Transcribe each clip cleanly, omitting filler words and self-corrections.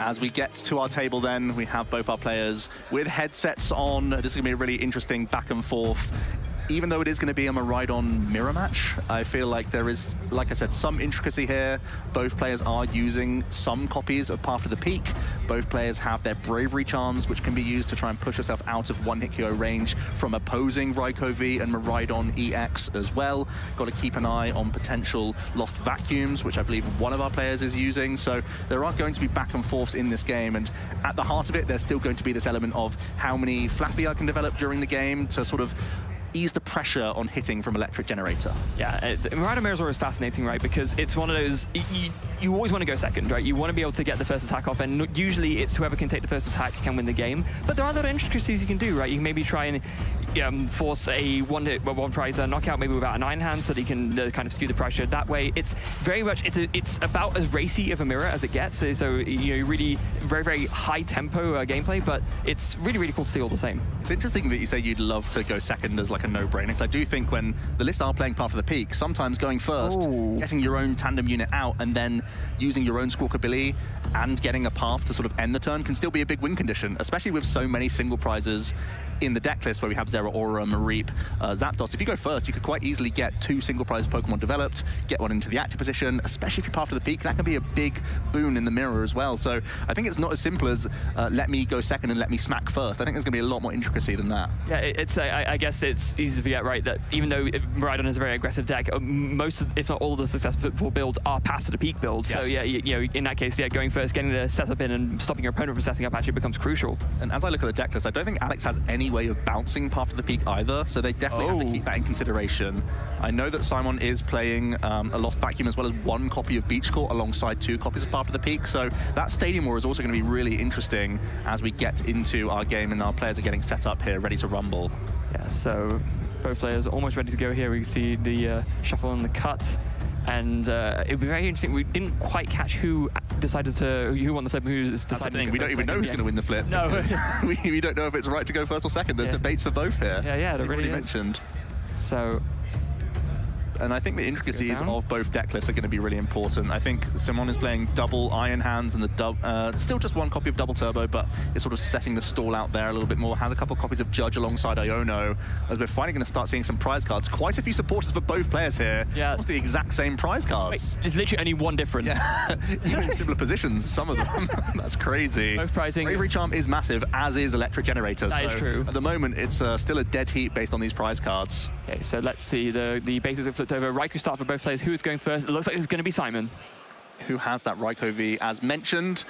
As we get to our table then, we have both our players with headsets on. This is going to be a really interesting back and forth. Even though it is going to be a Miraidon mirror match, I feel like there is, like I said, some intricacy here. Both players are using some copies of Path to the Peak. Both players have their Bravery Charms, which can be used to try and push yourself out of one-hit KO range from opposing Raikou V and Miraidon EX as well. Got to keep an eye on potential lost vacuums, which I believe one of our players is using. So there are going to be back and forths in this game, and at the heart of it, there's still going to be this element of how many Flaaffy I can develop during the game to sort of ease the pressure on hitting from Electric Generator. Yeah, Miraidon Mirror is fascinating, right? Because it's one of those, you always want to go second, right? You want to be able to get the first attack off, and usually it's whoever can take the first attack can win the game. But there are other intricacies you can do, right? You can maybe try and force a one prize knockout, maybe without an iron hand, so that you can kind of skew the pressure that way. It's very much, it's about as racy of a mirror as it gets. So you know, really very, very high tempo gameplay, but it's really, really cool to see all the same. It's interesting that you say you'd love to go second as like a no-brainer, because I do think when the lists are playing Path of the Peak, sometimes going first, getting your own tandem unit out, and then using your own Squawkabilly and getting a path to sort of end the turn can still be a big win condition, especially with so many single prizes in the deck list where we have Zeraora, Mareep, Zapdos. If you go first, you could quite easily get 2 single prize Pokemon developed, get one into the active position, especially if you're Path of the Peak. That can be a big boon in the mirror as well. So I think it's not as simple as let me go second and let me smack first. I think there's going to be a lot more intricacy than that. Yeah, it's I guess it's easy to forget, right, that even though Miraidon is a very aggressive deck, most, if not all of the successful builds are Path to the Peak builds. Yes. So yeah, you know, in that case, yeah, going first, getting the setup in and stopping your opponent from setting up actually becomes crucial. And as I look at the deck list, I don't think Alex has any way of bouncing Path to the Peak either, so they definitely have to keep that in consideration. I know that Simon is playing a Lost Vacuum as well as 1 copy of Beach Court alongside 2 copies of Path to the Peak, so that Stadium War is also going to be really interesting as we get into our game and our players are getting set up here, ready to rumble. Yeah, so both players are almost ready to go here. We can see the shuffle and the cut. And it would be very interesting. We didn't quite catch who decided to, who won the flip, who decided. We don't even know who's going to win the flip. No, we don't know if it's right to go first or second. There's debates for both here. Yeah, as really mentioned. So. And I think the intricacies of both deck lists are going to be really important. I think Simon is playing double Iron Hands and the still just 1 copy of Double Turbo, but is sort of setting the stall out there a little bit more. Has a couple of copies of Judge alongside Iono, as we're finally going to start seeing some prize cards. Quite a few supporters for both players here. Yeah. It's almost the exact same prize cards. Wait, there's literally only 1 difference. Yeah. Even in similar positions, some of them. That's crazy. Both prizing. Bravery Charm is massive, as is Electric Generator. That is true. At the moment, it's still a dead heat based on these prize cards. Okay, so let's see. The bases have flipped over. Raikou start for both players. Who is going first? It looks like it's going to be Simon. Who has that Raikou V, as mentioned.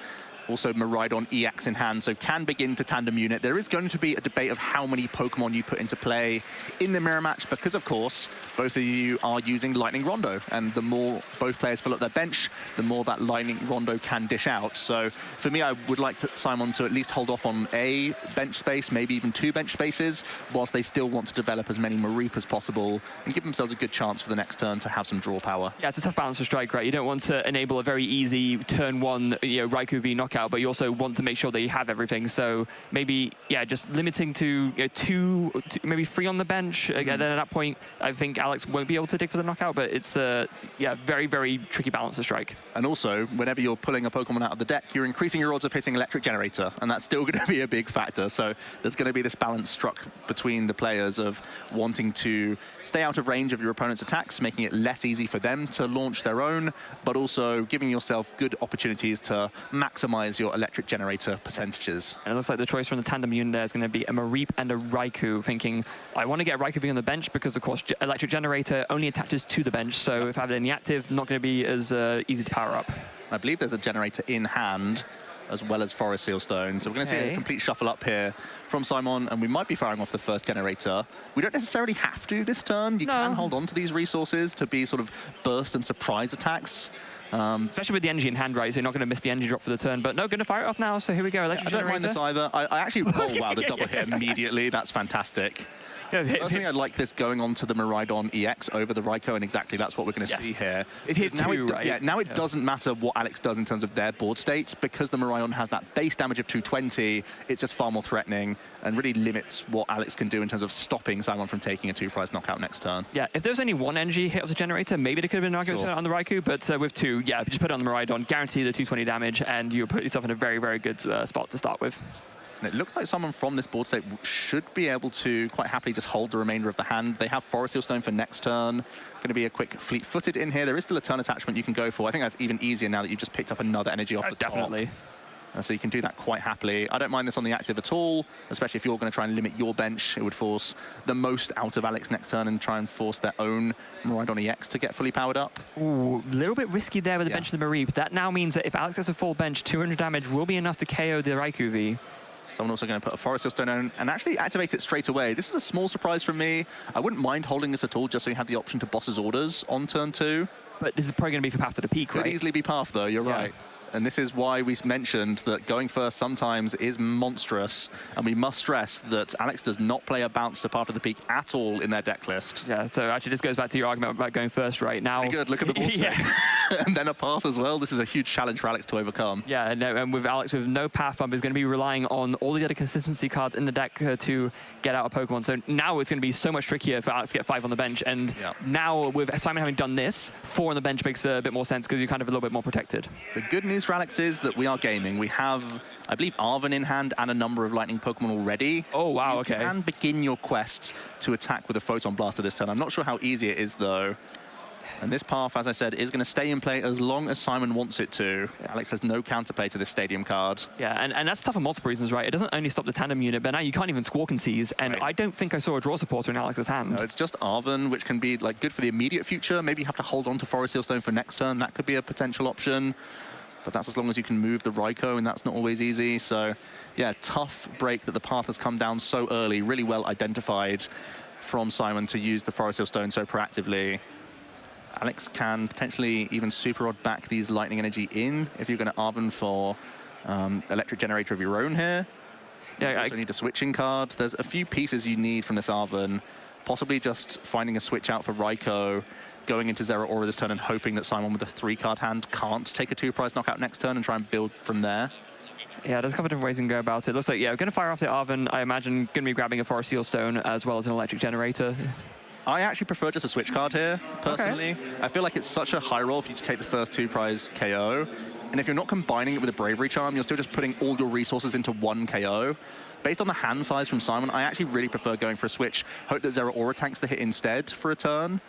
Also Miraidon EX in hand, so can begin to tandem unit. There is going to be a debate of how many Pokemon you put into play in the mirror match, because of course, both of you are using Lightning Rondo, and the more both players fill up their bench, the more that Lightning Rondo can dish out. So for me, I would like Simon to at least hold off on a bench space, maybe even 2 bench spaces, whilst they still want to develop as many Mareep as possible and give themselves a good chance for the next turn to have some draw power. Yeah, it's a tough balance to strike, right? You don't want to enable a very easy turn 1, Raikou V knockout, but you also want to make sure that you have everything. So maybe, yeah, just limiting to 2, maybe 3 on the bench. Again, then at that point, I think Alex won't be able to dig for the knockout, but it's a very, very tricky balance to strike. And also, whenever you're pulling a Pokemon out of the deck, you're increasing your odds of hitting Electric Generator, and that's still going to be a big factor. So there's going to be this balance struck between the players of wanting to stay out of range of your opponent's attacks, making it less easy for them to launch their own, but also giving yourself good opportunities to maximize your Electric Generator percentages. And it looks like the choice from the tandem unit there is going to be a Mareep and a Raikou, thinking, I want to get Raikou being on the bench because, of course, Electric Generator only attaches to the bench, so if I have it in the active, not going to be as easy to power up. I believe there's a generator in hand, as well as Forest Seal Stone. So we're going to see a complete shuffle up here from Simon, and we might be firing off the first generator. We don't necessarily have to this turn. You can hold on to these resources to be sort of burst and surprise attacks. Especially with the energy in hand, right? So you're not going to miss the energy drop for the turn. But no, going to fire it off now. So here we go. Electric Generator. I don't mind this either. I actually, oh wow, the double hit immediately. That's fantastic. Personally, I like this going on to the Miraidon EX over the Raikou, and exactly that's what we're going to see here. It hits 2, right? Yeah, now it doesn't matter what Alex does in terms of their board states, because the Miraidon has that base damage of 220, it's just far more threatening and really limits what Alex can do in terms of stopping Simon from taking a 2-prize knockout next turn. Yeah, if there's only 1 energy hit of the generator, maybe there could have been an argument on the Raikou, but with 2, yeah, just put it on the Miraidon, guarantee the 220 damage, and you'll put yourself in a very, very good spot to start with. And it looks like someone from this board state should be able to quite happily just hold the remainder of the hand. They have Forest Seal Stone for next turn. Going to be a quick Fleet-footed in here. There is still a turn attachment you can go for. I think that's even easier now that you've just picked up another energy off the top. Definitely. So you can do that quite happily. I don't mind this on the active at all, especially if you're going to try and limit your bench. It would force the most out of Alex next turn and try and force their own Miraidon EX to get fully powered up. Ooh, a little bit risky there with the bench of the Mareep. That now means that if Alex gets a full bench, 200 damage will be enough to KO the Raikou V. Someone also going to put a Forest Seal Stone on and actually activate it straight away. This is a small surprise from me. I wouldn't mind holding this at all, just so you have the option to boss's orders on turn 2. But this is probably going to be for Path to the Peak, right? Could easily be Path, though, you're right. And this is why we mentioned that going first sometimes is monstrous. And we must stress that Alex does not play a bounce to Path to the Peak at all in their deck list. Yeah, so actually this goes back to your argument about going first right now. Very good, look at the board state. And then a Path as well. This is a huge challenge for Alex to overcome. Yeah, no, and with Alex with no Path bump, is going to be relying on all the other consistency cards in the deck to get out a Pokemon. So now it's going to be so much trickier for Alex to get 5 on the bench. And now with Simon having done this, 4 on the bench makes a bit more sense because you're kind of a little bit more protected. The good news for Alex is that we are gaming. We have, I believe, Arven in hand and a number of Lightning Pokemon already. Oh, wow, okay. You can begin your quest to attack with a Photon Blaster this turn. I'm not sure how easy it is, though. And this Path, as I said, is going to stay in play as long as Simon wants it to. Alex has no counterplay to this Stadium card. Yeah, and that's tough for multiple reasons, right? It doesn't only stop the tandem unit, but now you can't even Squawk and Seize, and I don't think I saw a draw supporter in Alex's hand. No, it's just Arven, which can be like good for the immediate future. Maybe you have to hold on to Forest Seal Stone for next turn. That could be a potential option. But that's as long as you can move the Raikou, and that's not always easy. So, yeah, tough break that the Path has come down so early. Really well identified from Simon to use the Forest Seal Stone so proactively. Alex can potentially even Super Rod back these Lightning Energy in if you're going to Arven for Electric Generator of your own here. Yeah, you also need a switching card. There's a few pieces you need from this Arven. Possibly just finding a switch out for Raikou, going into Zeraora this turn and hoping that Simon with a 3-card hand can't take a 2-prize knockout next turn and try and build from there. Yeah, there's a couple of different ways you can go about it. Looks like, yeah, we're going to fire off the Arven. I imagine going to be grabbing a Forest Seal Stone as well as an Electric Generator. I actually prefer just a switch card here, personally. Okay. I feel like it's such a high roll for you to take the first 2-prize KO. And if you're not combining it with a Bravery Charm, you're still just putting all your resources into 1 KO. Based on the hand size from Simon, I actually really prefer going for a switch. Hope that Zeraora tanks the hit instead for a turn.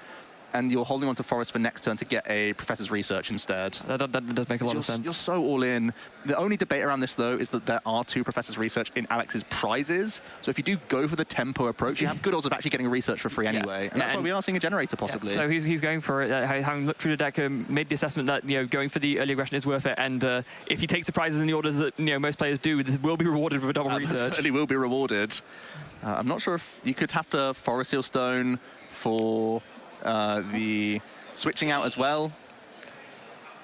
And you're holding on to Forest for next turn to get a Professor's Research instead. That does make a lot of sense. You're so all in. The only debate around this, though, is that there are 2 Professor's Research in Alex's prizes. So if you do go for the tempo approach, you have good odds of actually getting a research for free anyway. And that's why we are seeing a generator, possibly. So he's going for it, having looked through the deck, made the assessment that, going for the early aggression is worth it. And if he takes the prizes in the orders that, most players do, this will be rewarded with a double research. Certainly will be rewarded. I'm not sure if you could have to Forest Seal Stone for the switching out as well.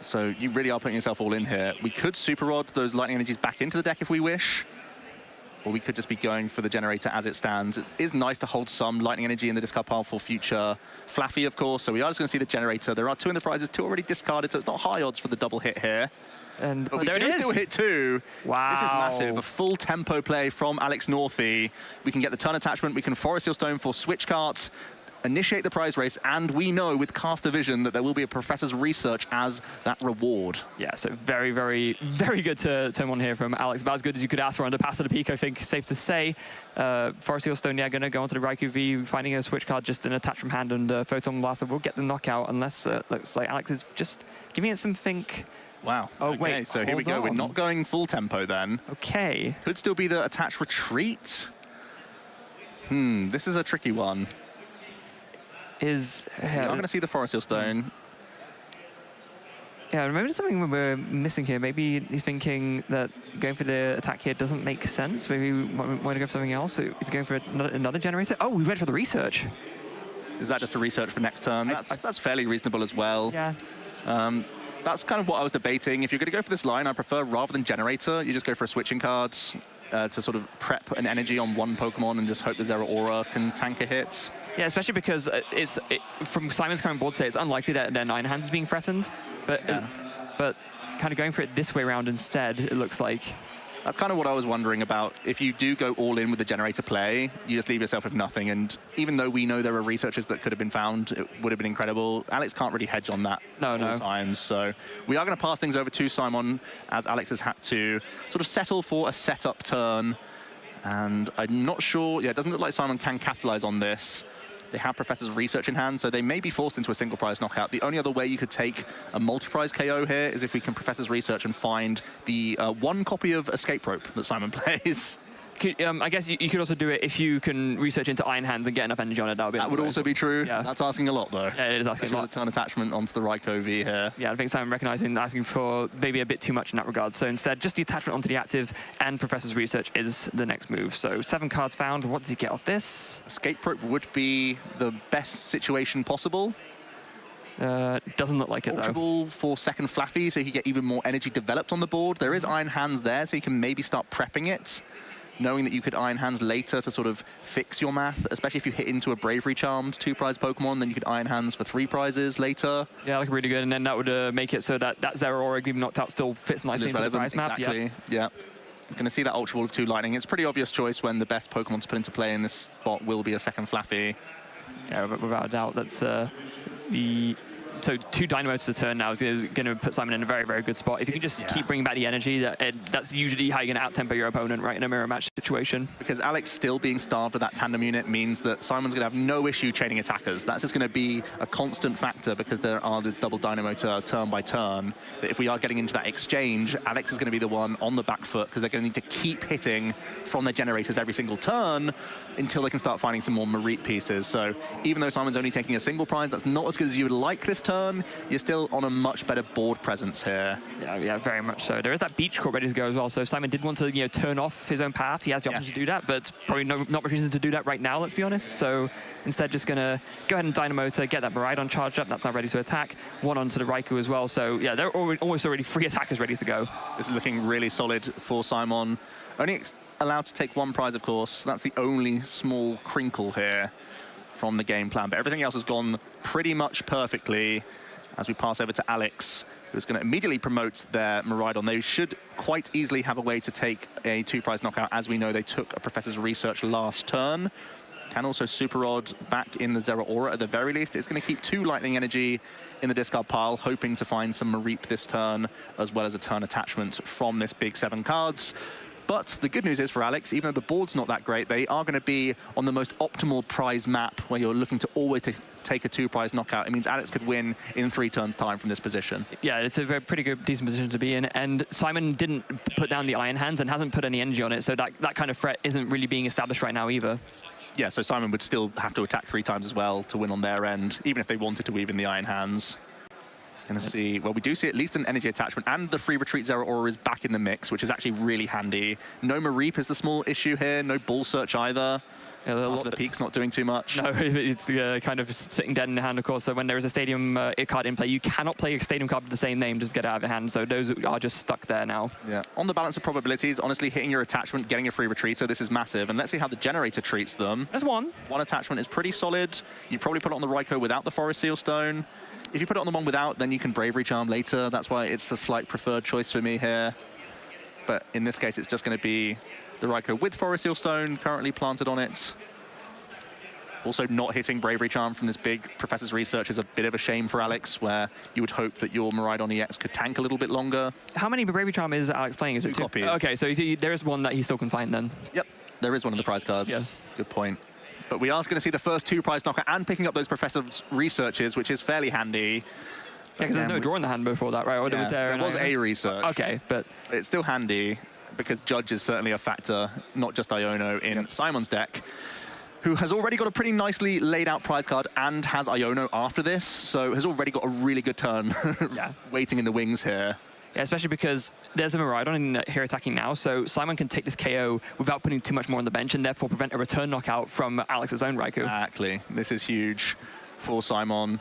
So you really are putting yourself all in here. We could Super Rod those Lightning Energies back into the deck if we wish. Or we could just be going for the generator as it stands. It is nice to hold some Lightning Energy in the discard pile for future Flaaffy, of course. So we are just going to see the generator. There are 2 in the prizes, 2 already discarded, so it's not high odds for the double hit here. And but we do still hit 2. Wow. This is massive. A full tempo play from Alex Northey. We can get the turn attachment. We can Forest Seal Stone for switch carts, initiate the prize race, and we know with Caster Vision that there will be a Professor's Research as that reward. Yeah, so very, very, very good to turn 1 here from Alex. About as good as you could ask for under Path to the Peak, I think, safe to say. Forest Seal Stone, yeah, going to go onto the Raikou V, finding a switch card, just an attach from hand, and Photon Blaster will get the knockout, unless looks like Alex is just giving it some think. Wow. Oh, okay, wait, so here we go. We're not going full tempo then. Okay. Could still be the attach retreat. This is a tricky one. I'm going to see the Forest Seal Stone. Yeah, maybe there's something we're missing here. Maybe he's thinking that going for the attack here doesn't make sense. Maybe we want to go for something else. So he's going for another generator. Oh, we went for the research. Is that just a research for next turn? That's fairly reasonable as well. Yeah. That's kind of what I was debating. If you're going to go for this line, I prefer rather than generator, you just go for a switching card to sort of prep an energy on 1 Pokemon and just hope the Zeraora can tank a hit. Yeah, especially because from Simon's current board state, it's unlikely that their 9 hands is being threatened, but kind of going for it this way around instead, it looks like. That's kind of what I was wondering about. If you do go all in with the generator play, you just leave yourself with nothing. And even though we know there are researchers that could have been found, it would have been incredible. Alex can't really hedge on that all times. So we are going to pass things over to Simon, as Alex has had to sort of settle for a setup turn. And I'm not sure, yeah, it doesn't look like Simon can capitalize on this. They have Professor's Research in hand, so they may be forced into a single prize knockout. The only other way you could take a multi-prize KO here is if we can Professor's Research and find the one copy of Escape Rope that Simon plays. I guess you could also do it if you can research into Iron Hands and get enough energy on it. That would also be true. Yeah. That's asking a lot, though. Yeah, it is asking a lot. The turn attachment onto the Raikou V here. Yeah, I think Simon recognizing asking for maybe a bit too much in that regard. So instead, just the attachment onto the active and Professor's Research is the next move. So 7 cards found. What does he get off this? Escape Rope would be the best situation possible. Doesn't look like it, though. Ultra Ball for second Flaaffy, so he can get even more energy developed on the board. There is Iron Hands there, so you can maybe start prepping it, knowing that you could Iron Hands later to sort of fix your math, especially if you hit into a Bravery Charmed 2-prize Pokemon, then you could Iron Hands for 3 prizes later. Yeah, that could be really good, and then that would make it so that Zeraora, even knocked out, still fits nicely into the prize map. Exactly, yeah. You're going to see that Ultra Ball of 2 Lightning. It's a pretty obvious choice when the best Pokemon to put into play in this spot will be a second Flaaffy. Yeah, without a doubt, that's So 2 Dynamotes to turn now is going to put Simon in a very, very good spot. If you can just keep bringing back the energy, that's usually how you're going to out-tempo your opponent, right, in a mirror match situation. Because Alex still being starved with that tandem unit means that Simon's going to have no issue chaining attackers. That's just going to be a constant factor because there are the double Dynamotor turn by turn. That if we are getting into that exchange, Alex is going to be the one on the back foot because they're going to need to keep hitting from their generators every single turn until they can start finding some more Mareep pieces. So even though Simon's only taking a single prize, that's not as good as you would like this turn. You're still on a much better board presence here. Yeah, very much so. There is that beach court ready to go as well. So if Simon did want to, turn off his own path, he has the option to do that, but probably not much reason to do that right now, let's be honest. So instead, just gonna go ahead and Dynamotor, get that Miraidon charged up. That's now ready to attack. 1 onto the Raikou as well. So yeah, they're almost already 3 attackers ready to go. This is looking really solid for Simon. Only allowed to take 1 prize, of course. That's the only small crinkle here from the game plan, but everything else has gone pretty much perfectly. As we pass over to Alex, who's going to immediately promote their Miraidon. They should quite easily have a way to take a 2-prize knockout. As we know, they took a Professor's Research last turn. Can also Super Rod back in the Zeraora at the very least. It's going to keep 2 Lightning Energy in the discard pile, hoping to find some Mareep this turn, as well as a turn attachment from this big 7 cards. But the good news is for Alex, even though the board's not that great, they are going to be on the most optimal prize map where you're looking to always take a 2-prize knockout. It means Alex could win in 3 turns' time from this position. Yeah, it's a pretty good, decent position to be in. And Simon didn't put down the Iron Hands and hasn't put any energy on it, so that kind of threat isn't really being established right now either. Yeah, so Simon would still have to attack 3 times as well to win on their end, even if they wanted to weave in the Iron Hands. Gonna see, well, we do see at least an energy attachment, and the free retreat Zeraora is back in the mix, which is actually really handy. No Mareep is the small issue here, no Ball Search either. Yeah, the Peak's not doing too much. No, it's kind of sitting dead in the hand, of course. So when there is a stadium card in play, you cannot play a stadium card with the same name, just get it out of your hand. So those are just stuck there now. Yeah. On the balance of probabilities, honestly, hitting your attachment, getting a free retreater, this is massive. And let's see how the generator treats them. There's 1. 1 attachment is pretty solid. You probably put it on the Raikou without the Forest Seal Stone. If you put it on the one without, then you can Bravery Charm later. That's why it's a slight preferred choice for me here. But in this case, it's just going to be the Raikou with Forest Seal Stone currently planted on it. Also, not hitting Bravery Charm from this big Professor's Research is a bit of a shame for Alex, where you would hope that your Miraidon EX could tank a little bit longer. How many Bravery Charm is Alex playing? Is it 2 copies? Okay, so there is 1 that he still can find then. Yep, there is one of the prize cards. Yes. Good point. But we are going to see the first 2-prize knockout and picking up those Professor's Researches, which is fairly handy. Yeah, because there's no draw in the hand before that, right? Or yeah, there was a research. Okay, but it's still handy because Judge is certainly a factor, not just Iono in Simon's deck, who has already got a pretty nicely laid out prize card and has Iono after this, so has already got a really good turn waiting in the wings here. Yeah, especially because there's a Miraidon in here attacking now, so Simon can take this KO without putting too much more on the bench and therefore prevent a return knockout from Alex's own Raikou. Exactly. This is huge for Simon.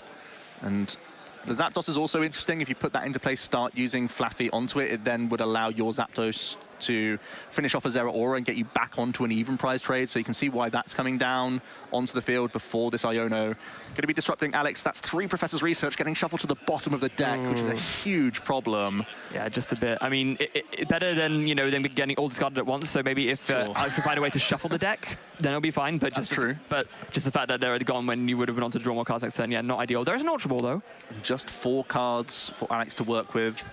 And The Zapdos is also interesting. If you put that into play, start using Flaaffy onto it, it then would allow your Zapdos to finish off a Zeraora and get you back onto an even prize trade. So you can see why that's coming down onto the field before this Iono. Going to be disrupting Alex. That's 3 Professor's Research getting shuffled to the bottom of the deck, which is a huge problem. Yeah, just a bit. I mean, it better than, you know, them getting all discarded at once. So maybe if Alex can find a way to shuffle the deck, then it'll be fine. But That's just true. But just the fact that they're gone when you would have been on to draw more cards next turn, yeah, not ideal. There is an Ultra Ball, though. Just 4 cards for Alex to work with.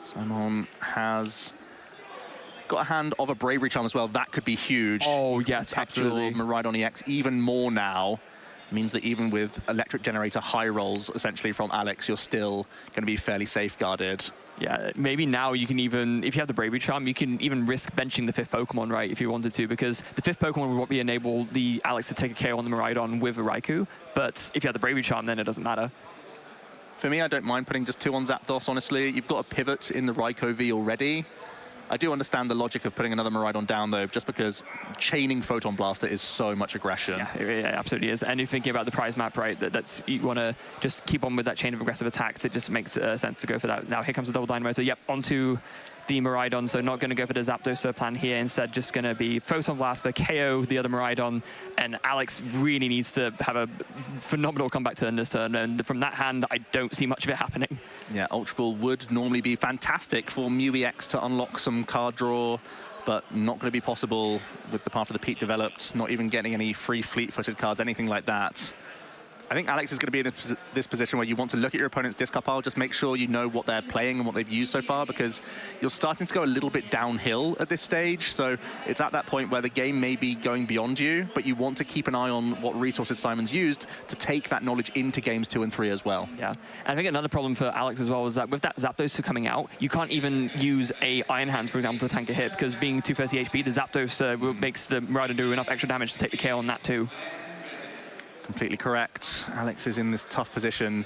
Simon has got a hand of a Bravery Charm as well. That could be huge. Oh, yes, absolutely. Miraidon EX even more now. Means that even with Electric Generator high rolls, essentially from Alex, you're still going to be fairly safeguarded. Yeah, maybe now you can even, if you have the Bravery Charm, you can even risk benching the 5th Pokemon, right, if you wanted to, because the 5th Pokemon would enable the Alex to take a KO on the Miraidon with a Raikou, but if you have the Bravery Charm, then it doesn't matter. For me, I don't mind putting just 2 on Zapdos, honestly. You've got a pivot in the Raikou V already. I do understand the logic of putting another Miraidon down, though, just because chaining Photon Blaster is so much aggression. Yeah, it absolutely is. And you're thinking about the prize map, right, that's you want to just keep on with that chain of aggressive attacks. It just makes sense to go for that. Now, here comes the double Dynamo. So, yep, onto the Miraidon. So not going to go for the Zapdos plan here. Instead, just going to be Photon Blaster, KO the other Miraidon. And Alex really needs to have a phenomenal comeback turn this turn. And from that hand, I don't see much of it happening. Yeah, Ultra Ball would normally be fantastic for Mew EX to unlock some card draw, but not going to be possible with the path of the Peak developed, not even getting any free fleet-footed cards, anything like that. I think Alex is going to be in this position where you want to look at your opponent's discard pile, just make sure you know what they're playing and what they've used so far, because you're starting to go a little bit downhill at this stage. So it's at that point where the game may be going beyond you, but you want to keep an eye on what resources Simon's used to take that knowledge into games 2 and 3 as well. Yeah, and I think another problem for Alex as well is that with that Zapdos coming out, you can't even use a Iron Hand, for example, to tank a hit, because being 230 HP, the Zapdos makes the Miraidon do enough extra damage to take the KO on that too. Completely correct. Alex is in this tough position.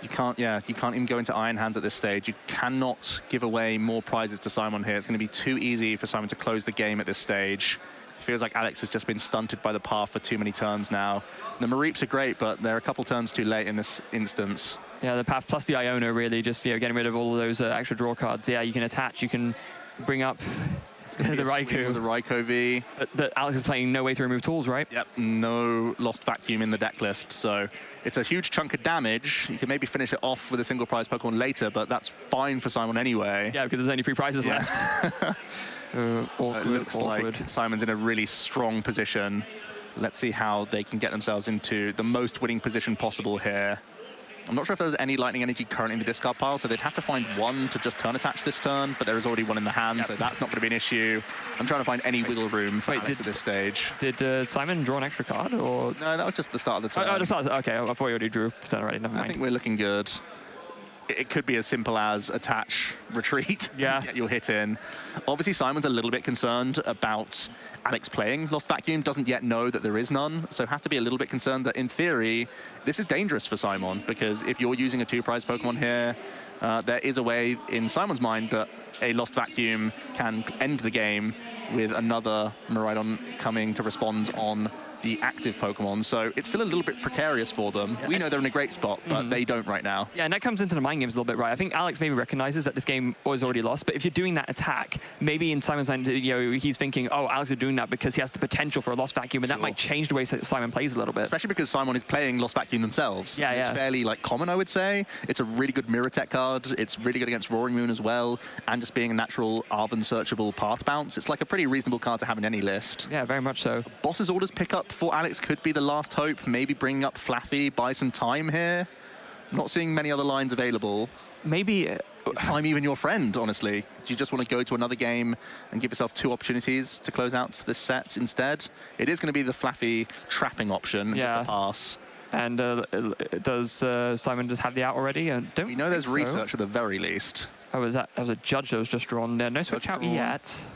You can't even go into Iron Hands at this stage. You cannot give away more prizes to Simon here. It's going to be too easy for Simon to close the game at this stage. It feels like Alex has just been stunted by the path for too many turns now. The Mareeps are great, but they're a couple turns too late in this instance. Yeah, the path plus the Iono really just, you know, getting rid of all of those extra draw cards. Yeah, you can attach, you can bring up the Raikou. The Raikou V. But Alex is playing no way to remove tools, right? Yep, no lost vacuum in the deck list. So it's a huge chunk of damage. You can maybe finish it off with a single prize Pokemon later, but that's fine for Simon anyway. Yeah, because there's only 3 prizes left. Awkward, so it looks like Simon's in a really strong position. Let's see how they can get themselves into the most winning position possible here. I'm not sure if there's any lightning energy currently in the discard pile, so they'd have to find 1 to just turn attach this turn, but there is already 1 in the hand, so that's not going to be an issue. I'm trying to find any wiggle room for Alex at this stage. Did Simon draw an extra card, or? No, that was just the start of the turn. Oh, the start. Okay, I thought you already drew a turn already. Never mind. I think we're looking good. It could be as simple as attach, retreat, get your hit in. Obviously, Simon's a little bit concerned about Alex playing Lost Vacuum, doesn't yet know that there is none, so has to be a little bit concerned that, in theory, this is dangerous for Simon, because if you're using a 2-prize Pokemon here, there is a way, in Simon's mind, that a Lost Vacuum can end the game with another Miraidon coming to respond on the active Pokemon, so it's still a little bit precarious for them. We know they're in a great spot, but they don't right now. Yeah, and that comes into the mind games a little bit, right? I think Alex maybe recognizes that this game was already lost, but if you're doing that attack, maybe in Simon's mind, you know, he's thinking, oh, Alex is doing that because he has the potential for a Lost Vacuum, and that might change the way Simon plays a little bit. Especially because Simon is playing Lost Vacuum themselves. Yeah, it's fairly common, I would say. It's a really good mirror tech card. It's really good against Roaring Moon as well, and just being a natural Arven searchable path bounce. It's like a pretty reasonable card to have in any list. Yeah, very much so. Boss's Orders pickup for Alex could be the last hope, maybe bringing up Flaaffy, buy some time here. I'm not seeing many other lines available. Maybe is time even your friend, honestly? Do you just want to go to another game and give yourself 2 opportunities to close out this set instead? It is going to be the Flaaffy trapping option, just a pass. And does Simon just have the out already? We know there's research at the very least. Oh, that was a judge that was just drawn there. No switch out yet.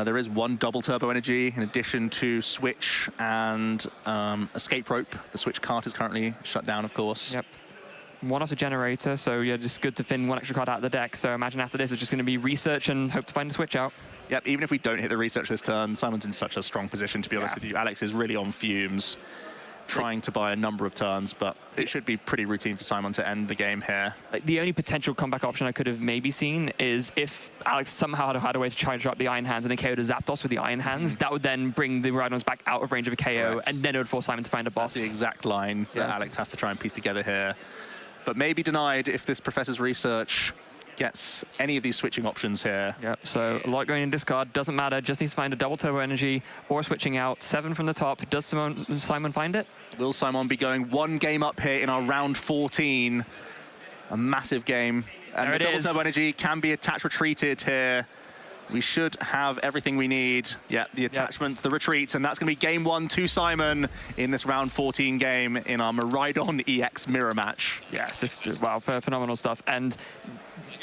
There is 1 double turbo energy in addition to Switch and Escape Rope. The Switch Cart is currently shut down, of course. Yep. 1 off the generator, so yeah, just good to thin 1 extra card out of the deck. So imagine after this, it's just going to be research and hope to find a Switch out. Yep, even if we don't hit the research this turn, Simon's in such a strong position, to be honest with you. Alex is really on fumes. trying to buy a number of turns, but it should be pretty routine for Simon to end the game here. Like, the only potential comeback option I could have maybe seen is if Alex somehow had a way to charge up the Iron Hands and then KO'd a Zapdos with the Iron Hands, that would then bring the Miraidons back out of range of a KO, and then it would force Simon to find a boss. That's the exact line that Alex has to try and piece together here. But maybe denied if this Professor's Research gets any of these switching options here. Yep, so a lot going in discard, doesn't matter, just needs to find a double turbo energy or switching out. 7 from the top, does Simon find it? Will Simon be going one game up here in our round 14? A massive game. And the double turbo energy can be attached retreated here. We should have everything we need. Yeah, the attachments, the retreats, and that's going to be game 1 to Simon in this round 14 game in our Miraidon EX mirror match. Yeah, just wow, phenomenal stuff. And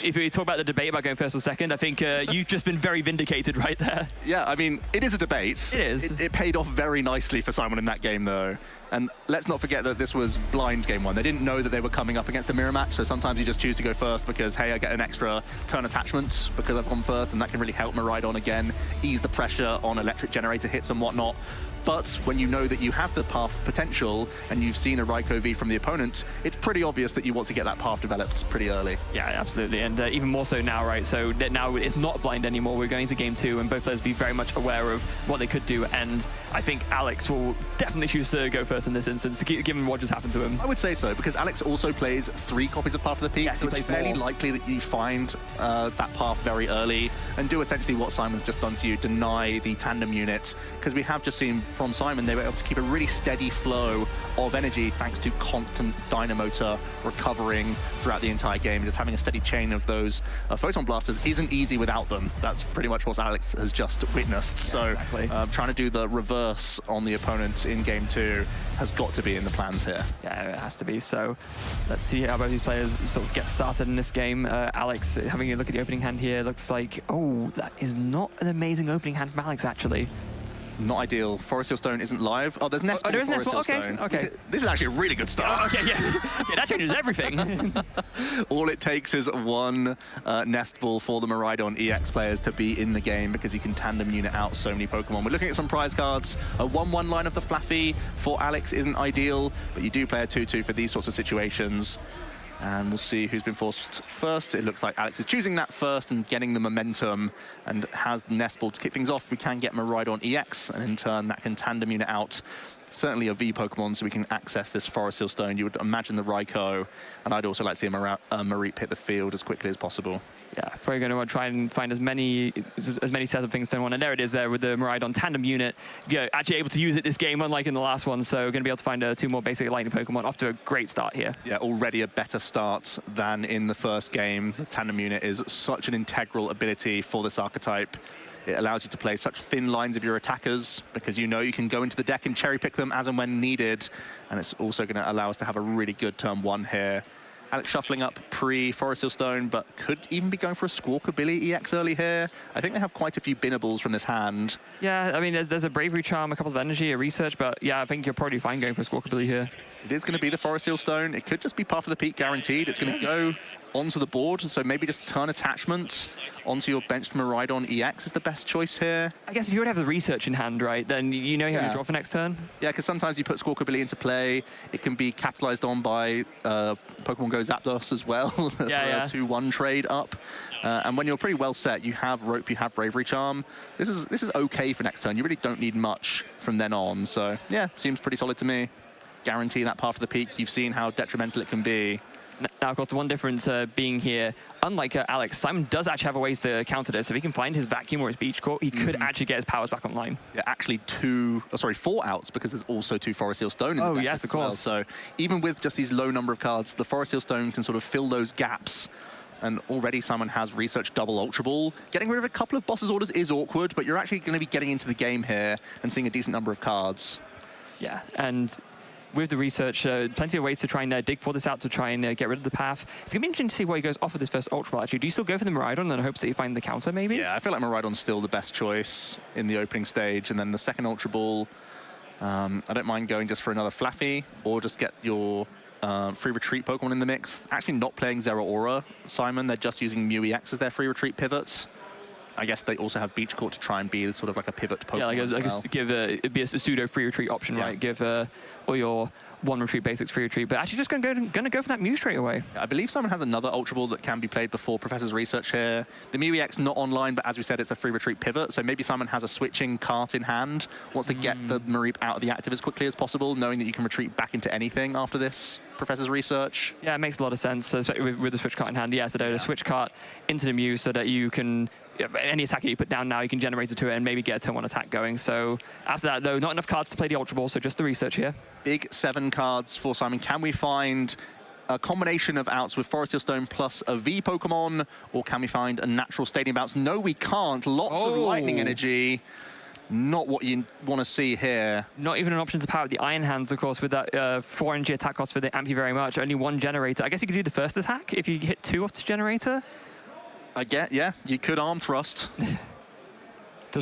if we talk about the debate about going first or second, I think you've just been very vindicated right there. Yeah, I mean, it is a debate. It is. It paid off very nicely for Simon in that game, though. And let's not forget that this was blind game 1. They didn't know that they were coming up against a mirror match, so sometimes you just choose to go first because, hey, I get an extra turn attachment because I've gone first, and that can really help Miraidon again, ease the pressure on electric generator hits and whatnot. But when you know that you have the path potential and you've seen a Raikou V from the opponent, it's pretty obvious that you want to get that path developed pretty early. Yeah, absolutely. And even more so now, right? So now it's not blind anymore. We're going to game 2 and both players be very much aware of what they could do. And I think Alex will definitely choose to go first in this instance, given what just happened to him. I would say so, because Alex also plays 3 copies of Path of the Peak, so it's fairly likely that you find that path very early and do essentially what Simon's just done to you, deny the tandem unit, because we have just seen from Simon, they were able to keep a really steady flow of energy thanks to constant Dynamotor recovering throughout the entire game. Just having a steady chain of those Photon Blasters isn't easy without them. That's pretty much what Alex has just witnessed. So exactly. Trying to do the reverse on the opponent in game 2 has got to be in the plans here. Yeah, it has to be. So let's see how both these players sort of get started in this game. Alex, having a look at the opening hand here, looks like, oh, that is not an amazing opening hand from Alex, actually. Not ideal. Forest Seal Stone isn't live. Oh, there's Nest Ball. Oh, there's Nest Ball. Okay, okay. This is actually a really good start. Oh, okay, yeah. Yeah, that changes everything. All it takes is one Nest Ball for the Miraidon EX players to be in the game, because you can tandem unit out so many Pokemon. We're looking at some prize cards. A 1-1 line of the Flaaffy for Alex isn't ideal, but you do play a 2-2 for these sorts of situations. And we'll see who's been forced first. It looks like Alex is choosing that first and getting the momentum and has Nest Ball to kick things off. We can get Miraidon EX, and in turn that can tandem unit out certainly a V Pokemon, so we can access this Forest Seal Stone. You would imagine the Raikou, and I'd also like to see a Mareep hit the field as quickly as possible. Yeah, probably going to want to try and find as many sets of things as they want. And there it is there with the Miraidon tandem unit. Actually able to use it this game, unlike in the last one. So going to be able to find 2 more basic lightning Pokemon. Off to a great start here. Yeah, already a better start than in the first game. The tandem unit is such an integral ability for this archetype. It allows you to play such thin lines of your attackers, because you know you can go into the deck and cherry pick them as and when needed. And it's also going to allow us to have a really good turn 1 here. Alex shuffling up pre-Forest Seal Stone, but could even be going for a Squawkabilly EX early here. I think they have quite a few binnables from this hand. Yeah, I mean, there's a Bravery Charm, a couple of energy, a research, but yeah, I think you're probably fine going for a Squawkabilly here. It is going to be the Forest Seal Stone. It could just be Path of the Peak guaranteed. It's going to go onto the board, so maybe just turn attachment onto your benched Miraidon EX is the best choice here. I guess if you would have the research in hand, right, then you know you have your draw for next turn. Yeah, because sometimes you put Squawkabilly into play. It can be capitalized on by Pokemon Go Zapdos as well for a 2-1 trade up. And when you're pretty well set, you have Rope, you have Bravery Charm. This is okay for next turn. You really don't need much from then on. So yeah, seems pretty solid to me. Guarantee that Path of the Peak. You've seen how detrimental it can be. Now, of course, the one difference being here, unlike Alex, Simon does actually have a ways to counter this. If he can find his Vacuum or his Beach Court, he could actually get his powers back online. Yeah, actually 4 outs, because there's also 2 Forest Seal Stone in the deck yes, of course. So even with just these low number of cards, the Forest Seal Stone can sort of fill those gaps. And already Simon has researched double Ultra Ball. Getting rid of a couple of boss's orders is awkward, but you're actually going to be getting into the game here and seeing a decent number of cards. Yeah, and with the research, plenty of ways to try and dig for this out to try and get rid of the path. It's going to be interesting to see where he goes off of this first Ultra Ball, actually. Do you still go for the Miraidon in hopes that you find the counter, maybe? Yeah, I feel like Miraidon's still the best choice in the opening stage. And then the second Ultra Ball, I don't mind going just for another Flaaffy, or just get your free retreat Pokemon in the mix. Actually not playing Zeraora, Simon. They're just using Mew EX as their free retreat pivots. I guess they also have Beach Court to try and be sort of like a pivot Pokemon. Yeah, like as well. give it'd be a pseudo free retreat option, right? Give all your one retreat basics free retreat, but actually just gonna go for that Mew straight away. I believe someone has another Ultra Ball that can be played before Professor's Research here. The Mew EX not online, but as we said, it's a free retreat pivot, so maybe someone has a switching cart in hand, wants to get the Mareep out of the active as quickly as possible, knowing that you can retreat back into anything after this Professor's Research. Yeah, it makes a lot of sense, so with the Switch Cart in hand. Yeah, so the Switch Cart into the Mew so that you can, any attack that you put down now, you can generate it to it and maybe get a turn 1 attack going. So after that, though, not enough cards to play the Ultra Ball, so just the Research here. Big 7 cards for Simon. Can we find a combination of outs with Forest Hill Stone plus a V Pokemon, or can we find a natural stadium bounce? No, we can't. Lots of lightning energy. Not what you want to see here. Not even an option to power up the Iron Hands, of course, with that 4 energy attack cost for the Amp you very much. Only 1 generator. I guess you could do the first attack if you hit 2 off the generator. I get, yeah, you could arm thrust.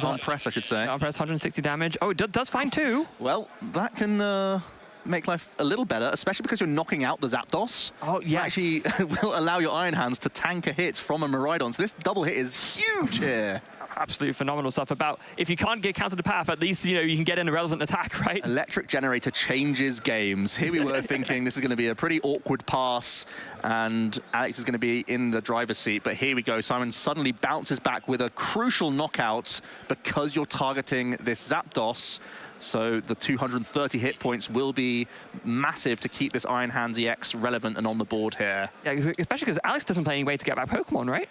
Arm press, I should say. Arm press, 160 damage. Oh, it does find 2. Well, that can make life a little better, especially because you're knocking out the Zapdos. Oh, yes. Actually will allow your Iron Hands to tank a hit from a Miraidon. So this double hit is huge here. Absolutely phenomenal stuff. About if you can't get counter to path, at least you can get an irrelevant attack, right? Electric Generator changes games. Here we were thinking this is going to be a pretty awkward pass, and Alex is going to be in the driver's seat. But here we go. Simon suddenly bounces back with a crucial knockout because you're targeting this Zapdos. So the 230 hit points will be massive to keep this Iron Hands EX relevant and on the board here. Yeah, especially because Alex doesn't play any way to get back Pokemon, right?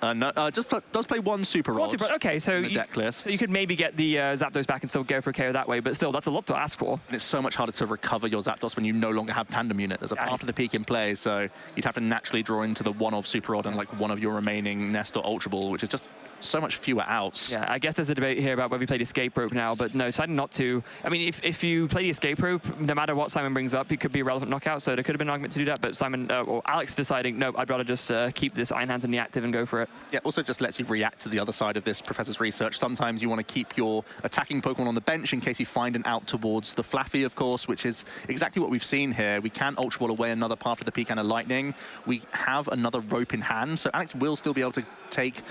No, does play 1 Super Rod. Okay, so you could maybe get the Zapdos back and still go for a KO that way, but still, that's a lot to ask for. And it's so much harder to recover your Zapdos when you no longer have Tandem Unit. There's a path to the peak in play, so you'd have to naturally draw into the 1 of Super Rod and like 1 of your remaining Nest or Ultra Ball, which is just so much fewer outs. Yeah, I guess there's a debate here about whether we play the Escape Rope now, but no, decided not to. I mean, if you play the Escape Rope, no matter what Simon brings up, it could be a relevant knockout, so there could have been an argument to do that, but Simon, or Alex deciding, no, I'd rather just keep this Iron Hands in the active and go for it. Yeah, also just lets you react to the other side of this Professor's Research. Sometimes you want to keep your attacking Pokemon on the bench in case you find an out towards the Flaaffy, of course, which is exactly what we've seen here. We can Ultra Ball away another path of the Peak and a Lightning. We have another Rope in hand, so Alex will still be able to take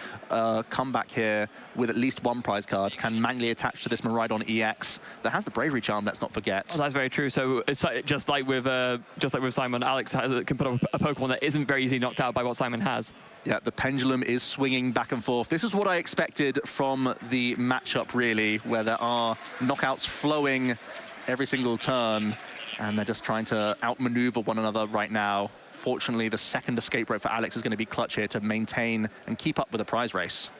comeback here with at least 1 prize card, can manually attach to this Miraidon EX that has the Bravery Charm, let's not forget. Oh, that's very true. So it's just like with Simon, Alex can put up a Pokemon that isn't very easily knocked out by what Simon has. Yeah, the pendulum is swinging back and forth. This is what I expected from the matchup, really, where there are knockouts flowing every single turn, and they're just trying to outmaneuver one another right now. Fortunately, the second Escape Rope for Alex is going to be clutch here to maintain and keep up with the prize race.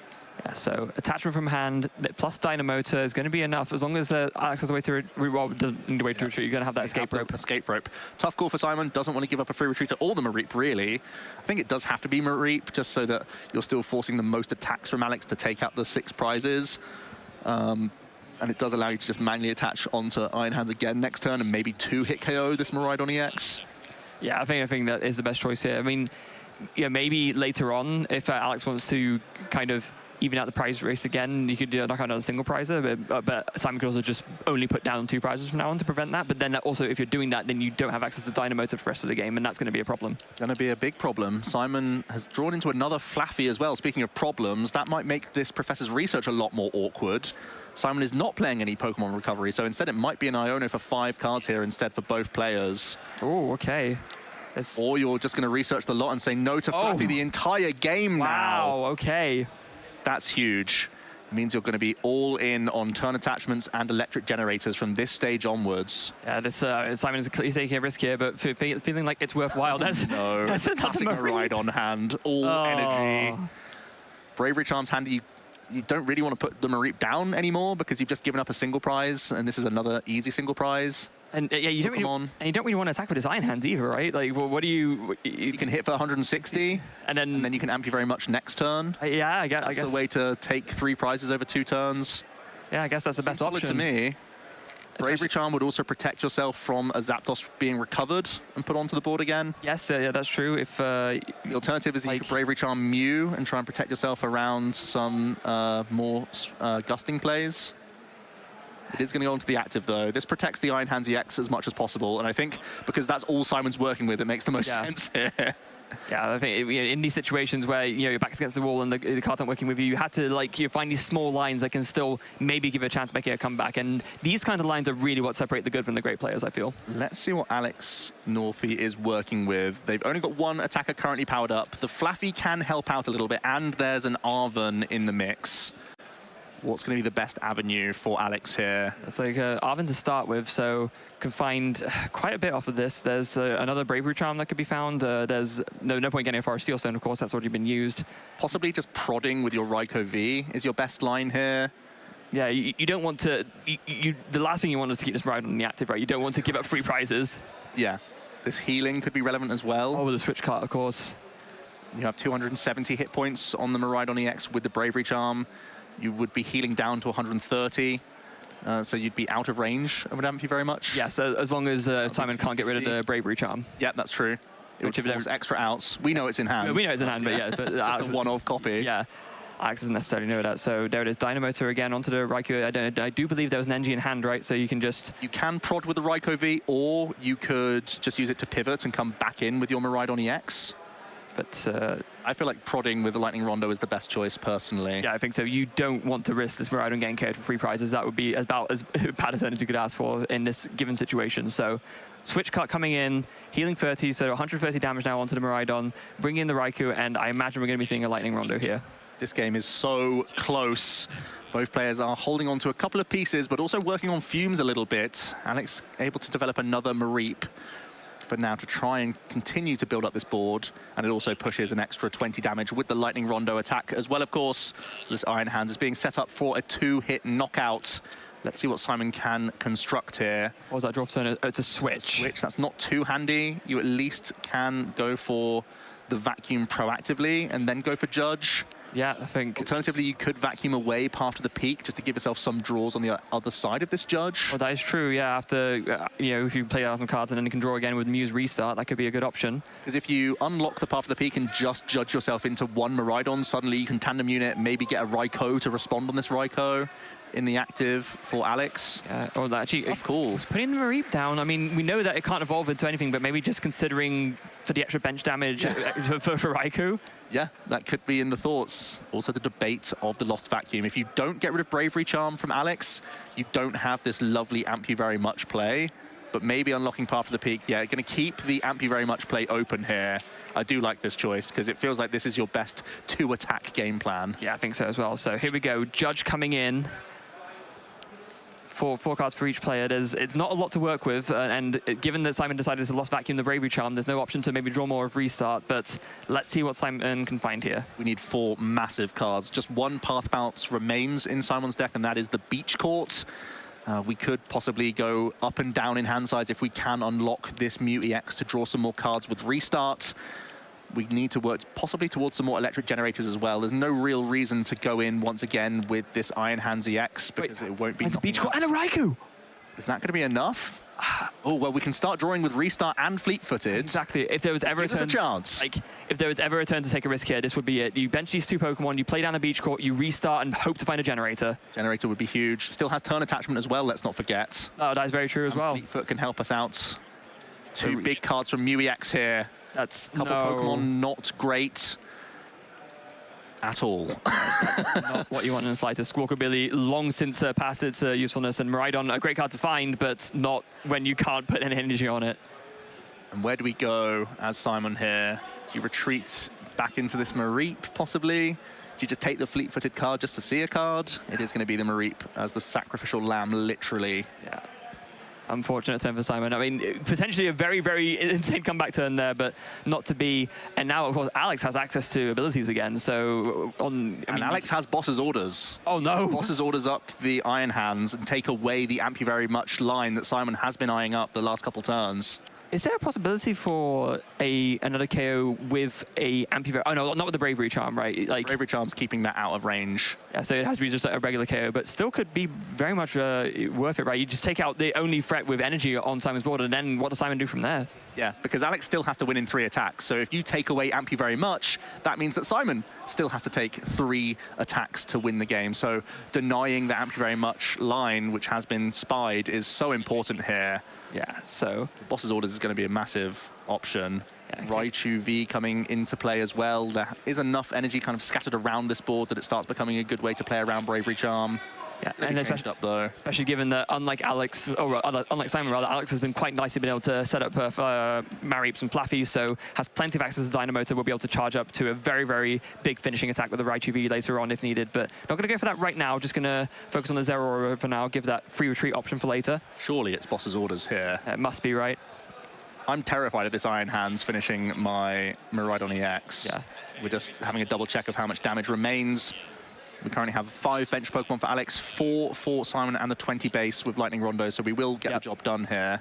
Yeah, so attachment from hand plus Dynamotor is going to be enough as long as Alex has a way to doesn't need a way to retreat. You're going to have that Escape Rope. Escape Rope. Tough call for Simon. Doesn't want to give up a free retreat to all the Mareep, really. I think it does have to be Mareep just so that you're still forcing the most attacks from Alex to take out the 6 prizes. And it does allow you to just manually attach onto Iron Hands again next turn and maybe 2-hit KO this Miraidon EX. Yeah, I think that is the best choice here. I mean, yeah, maybe later on, if Alex wants to kind of even out the prize race again, you could knock out another single prizer, but Simon could also just only put down 2 prizes from now on to prevent that. But then also, if you're doing that, then you don't have access to Dynamotor for the rest of the game, and that's going to be a problem. Going to be a big problem. Simon has drawn into another Flaaffy as well. Speaking of problems, that might make this Professor's Research a lot more awkward. Simon is not playing any Pokemon Recovery, so instead it might be an Iono for 5 cards here instead for both players. Oh, okay. Or you're just going to research the lot and say no to Flaaffy the entire game now. Wow, okay. That's huge. It means you're going to be all in on turn attachments and electric generators from this stage onwards. Yeah, this Simon is clearly taking a risk here, but feeling like it's worthwhile. That's classic Miraidon hand, all energy. Bravery Charm's handy. You don't really want to put the Mareep down anymore because you've just given up a single prize, and this is another easy single prize. And yeah, you don't really want to attack with his Iron Hands either, right? Like, well, what do you can hit for 160, and then you can amp you very much next turn. Yeah, I guess that's a way to take 3 prizes over 2 turns. Yeah, I guess that's the best option to me. Bravery Charm would also protect yourself from a Zapdos being recovered and put onto the board again. Yes, yeah, that's true. If the alternative is you could Bravery Charm Mew and try and protect yourself around some more gusting plays. It is going to go onto the active, though. This protects the Iron Hands EX as much as possible, and I think because that's all Simon's working with, it makes the most sense here. Yeah, I think in these situations where your back's against the wall and the cards aren't working with you, you have to find these small lines that can still maybe give it a chance of making a comeback. And these kind of lines are really what separate the good from the great players, I feel. Let's see what Alex Northey is working with. They've only got one attacker currently powered up. The Flaaffy can help out a little bit, and there's an Arven in the mix. What's going to be the best avenue for Alex here? It's like Arven to start with, so can find quite a bit off of this. There's another Bravery Charm that could be found. There's no point getting a Forest Steel Stone, of course, that's already been used. Possibly just prodding with your Raikou V is your best line here. Yeah, you don't want to... the last thing you want is to keep this Miraidon in the active, right? You don't want to give up free prizes. Yeah, this healing could be relevant as well. Oh, with the Switch Cart, of course. You have 270 hit points on the Miraidon EX with the Bravery Charm. You would be healing down to 130, so you'd be out of range of an Ampy very much. Yeah, so as long as Simon can't get rid of the Bravery Charm. Yeah, that's true. It would force extra outs. We know it's in hand. We know it's in hand, but yeah. But just a one-off copy. Yeah, Alex doesn't necessarily know that. So there it is, Dynamotor again onto the Raikou. I do believe there was an NG in hand, right? So you can just... You can prod with the Raikou V, or you could just use it to pivot and come back in with your Miraidon EX. But I feel like prodding with the Lightning Rondo is the best choice, personally. Yeah, I think so. You don't want to risk this Miraidon getting KO'd for free prizes. That would be about as bad a turn as you could ask for in this given situation. So Switch Cart coming in, healing 30, so 130 damage now onto the Miraidon, bring in the Raikou, and I imagine we're going to be seeing a Lightning Rondo here. This game is so close. Both players are holding on to a couple of pieces, but also working on fumes a little bit. Alex able to develop another Mareep for now to try and continue to build up this board, and it also pushes an extra 20 damage with the Lightning Rondo attack as well, of course. So this Iron Hands is being set up for a 2-hit knockout. Let's see what Simon can construct here. What was that draw turn? It's a switch. It's a switch. That's not too handy. You at least can go for the vacuum proactively and then go for Judge. Yeah, I think... Alternatively, you could vacuum away path to the peak just to give yourself some draws on the other side of this Judge. Well, that is true, yeah. After, if you play out some cards and then you can draw again with Muse Restart, that could be a good option. Because if you unlock the path to the peak and just Judge yourself into one Miraidon, suddenly you can tandem unit, maybe get a Raikou to respond on this Raikou in the active for Alex. Yeah, or that actually... Tough call. Putting the Mareep down, I mean, we know that it can't evolve into anything, but maybe just considering for the extra bench damage for Raikou. Yeah, that could be in the thoughts. Also the debate of the Lost Vacuum. If you don't get rid of Bravery Charm from Alex, you don't have this lovely Amp You Very Much play. But maybe unlocking Path to the Peak, yeah, going to keep the Amp You Very Much play open here. I do like this choice, because it feels like this is your best 2-attack game plan. Yeah, I think so as well. So here we go, Judge coming in. Four cards for each player. It's not a lot to work with, and given that Simon decided to Lost Vacuum the Bravery Charm, there's no option to maybe draw more of Restart, but let's see what Simon can find here. We need 4 massive cards. Just one Path Bounce remains in Simon's deck, and that is the Beach Court. We could possibly go up and down in hand size if we can unlock this Mew EX to draw some more cards with Restart. We need to work possibly towards some more electric generators as well. There's no real reason to go in once again with this Iron Hands EX because it won't be. It's a Beach Court and a Raikou! Is that going to be enough? Oh, well, we can start drawing with Restart and Fleet-footed. Exactly. If there was ever a chance. Like, if there was ever a turn to take a risk here, this would be it. You bench these 2 Pokemon, you play down a Beach Court, you restart and hope to find a generator. Generator would be huge. Still has turn attachment as well, let's not forget. Oh, that is very true as well. Fleetfoot can help us out. 2 big cards from Mew EX here. That's couple Pokemon not great at all. That's not what you want in the slightest. Squawkabilly long since past its usefulness, and Miraidon, a great card to find, but not when you can't put any energy on it. And where do we go as Simon here? Do you retreat back into this Mareep, possibly? Do you just take the fleet-footed card just to see a card? It is going to be the Mareep as the sacrificial lamb, literally. Yeah. Unfortunate turn for Simon. I mean, potentially a very, very insane comeback turn there, but not to be. And now, of course, Alex has access to abilities again. So Alex has Boss's Orders. Oh no! Boss's Orders up the Iron Hands and take away the Amp You Very Much line that Simon has been eyeing up the last couple turns. Is there a possibility for another KO with a Amp You Very... Oh no, not with the Bravery Charm, right? Like Bravery Charm's keeping that out of range. Yeah, so it has to be just a regular KO, but still could be very much worth it, right? You just take out the only threat with energy on Simon's board, and then what does Simon do from there? Yeah, because Alex still has to win in 3 attacks. So if you take away Amp You Very Much, that means that Simon still has to take 3 attacks to win the game. So denying the Amp You Very Much line, which has been spied, is so important here. Yeah, so... Boss's Orders is going to be a massive option. Raichu V coming into play as well. There is enough energy kind of scattered around this board that it starts becoming a good way to play around Bravery Charm. Yeah, and especially up though. Especially given that, unlike Simon, Alex has been quite nicely been able to set up Mareeps and Flaaffy, so has plenty of access to Dynamo, will be able to charge up to a very, very big finishing attack with the Raichu V later on if needed. But not going to go for that right now. Just going to focus on the Zeraora for now. Give that free retreat option for later. Surely it's boss's orders here. It must be, right? I'm terrified of this Iron Hands finishing my Miraidon EX. Yeah. We're just having a double check of how much damage remains. We currently have 5 bench Pokemon for Alex, 4 for Simon, and the 20 base with Lightning Rondo, so we will get the job done here.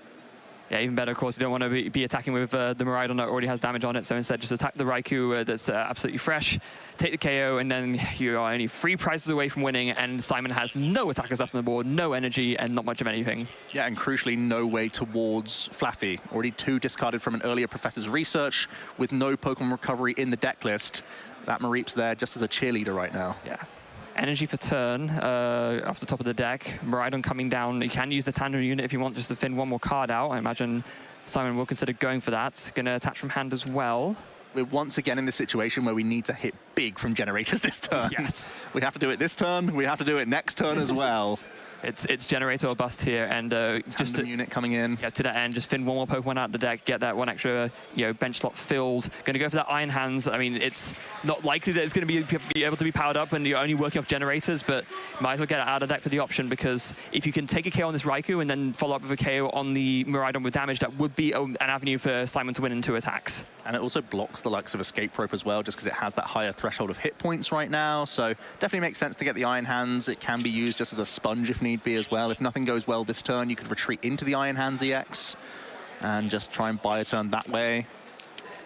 Yeah, even better, of course, you don't want to be attacking with the Miraidon that already has damage on it, so instead just attack the Raikou that's absolutely fresh, take the KO, and then you are only 3 prizes away from winning, and Simon has no attackers left on the board, no energy, and not much of anything. Yeah, and crucially, no way towards Flaaffy. Already 2 discarded from an earlier professor's research, with no Pokemon recovery in the deck list. That Mareep's there just as a cheerleader right now. Yeah. Energy for turn off the top of the deck. Miraidon coming down. You can use the tandem unit if you want just to thin one more card out. I imagine Simon will consider going for that. Going to attach from hand as well. We're once again in this situation where we need to hit big from generators this turn. Yes. We have to do it this turn. We have to do it next turn as well. It's generator or bust here, and just a unit coming in. Yeah, to that end, just fin one more Pokemon out of the deck, get that one extra bench slot filled. Going to go for that Iron Hands. I mean, it's not likely that it's going to be able to be powered up, and you're only working off generators, but might as well get it out of deck for the option, because if you can take a KO on this Raikou and then follow up with a KO on the Miraidon with damage, that would be an avenue for Simon to win in 2 attacks. And it also blocks the likes of Escape Rope as well, just because it has that higher threshold of hit points right now. So definitely makes sense to get the Iron Hands. It can be used just as a sponge if need be as well. If nothing goes well this turn, you could retreat into the Iron Hands EX and just try and buy a turn that way.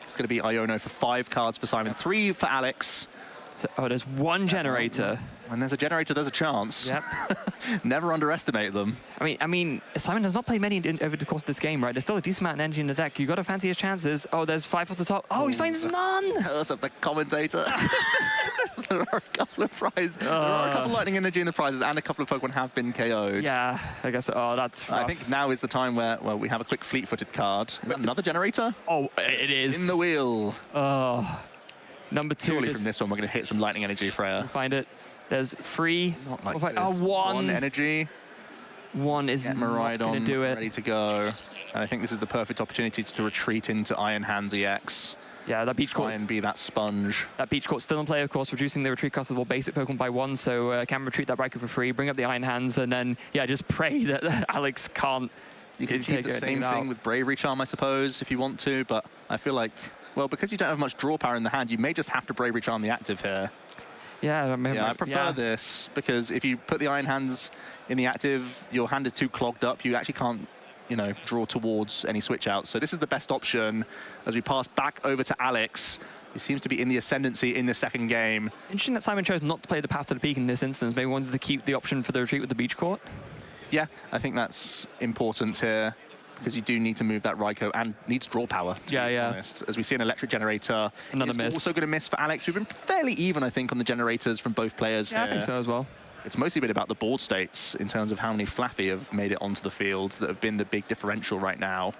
It's going to be Iono for 5 cards for Simon, 3 for Alex. So, there's 1 generator. When there's a generator, there's a chance. Yep. Never underestimate them. I mean, Simon has not played many over the course of this game, right? There's still a decent amount of energy in the deck. You've got to fancy his chances. Oh, there's 5 off the top. Oh, he finds none! Curse of the commentator. There are a couple of prizes. There are a couple of lightning energy in the prizes, and a couple of Pokemon have been KO'd. Yeah, I guess. Oh, that's rough. I think now is the time where, well, we have a quick fleet-footed card. Is that another generator? Oh, it is. In the wheel. Oh. Number 2. Surely from this one, we're going to hit some lightning energy, Freya. Find it. There's 3. Not like this. Oh, 1 energy. 1 is not going to do it. Ready to go. And I think this is the perfect opportunity to retreat into Iron Hands EX. Yeah, that Beach Court. Try and be that sponge. That Beach Court's still in play, of course, reducing the retreat cost of all basic Pokemon by 1, so can retreat that Raikou for free, bring up the Iron Hands, and then, yeah, just pray that Alex can't. You can keep the same thing with Bravery Charm, I suppose, if you want to, but I feel like, well, because you don't have much draw power in the hand, you may just have to Bravery Charm the active here. Yeah, I prefer this, because if you put the Iron Hands in the active, your hand is too clogged up. You actually can't, draw towards any switch outs. So this is the best option as we pass back over to Alex, who seems to be in the ascendancy in the second game. Interesting that Simon chose not to play the path to the peak in this instance. Maybe wanted to keep the option for the retreat with the Beach Court. Yeah, I think that's important here, because you do need to move that Raikou and needs draw power, to be honest. As we see an Electric Generator. Another miss. Also going to miss for Alex. We've been fairly even, I think, on the generators from both players here. I think so as well. It's mostly been about the board states in terms of how many Flaaffy have made it onto the field that have been the big differential right now.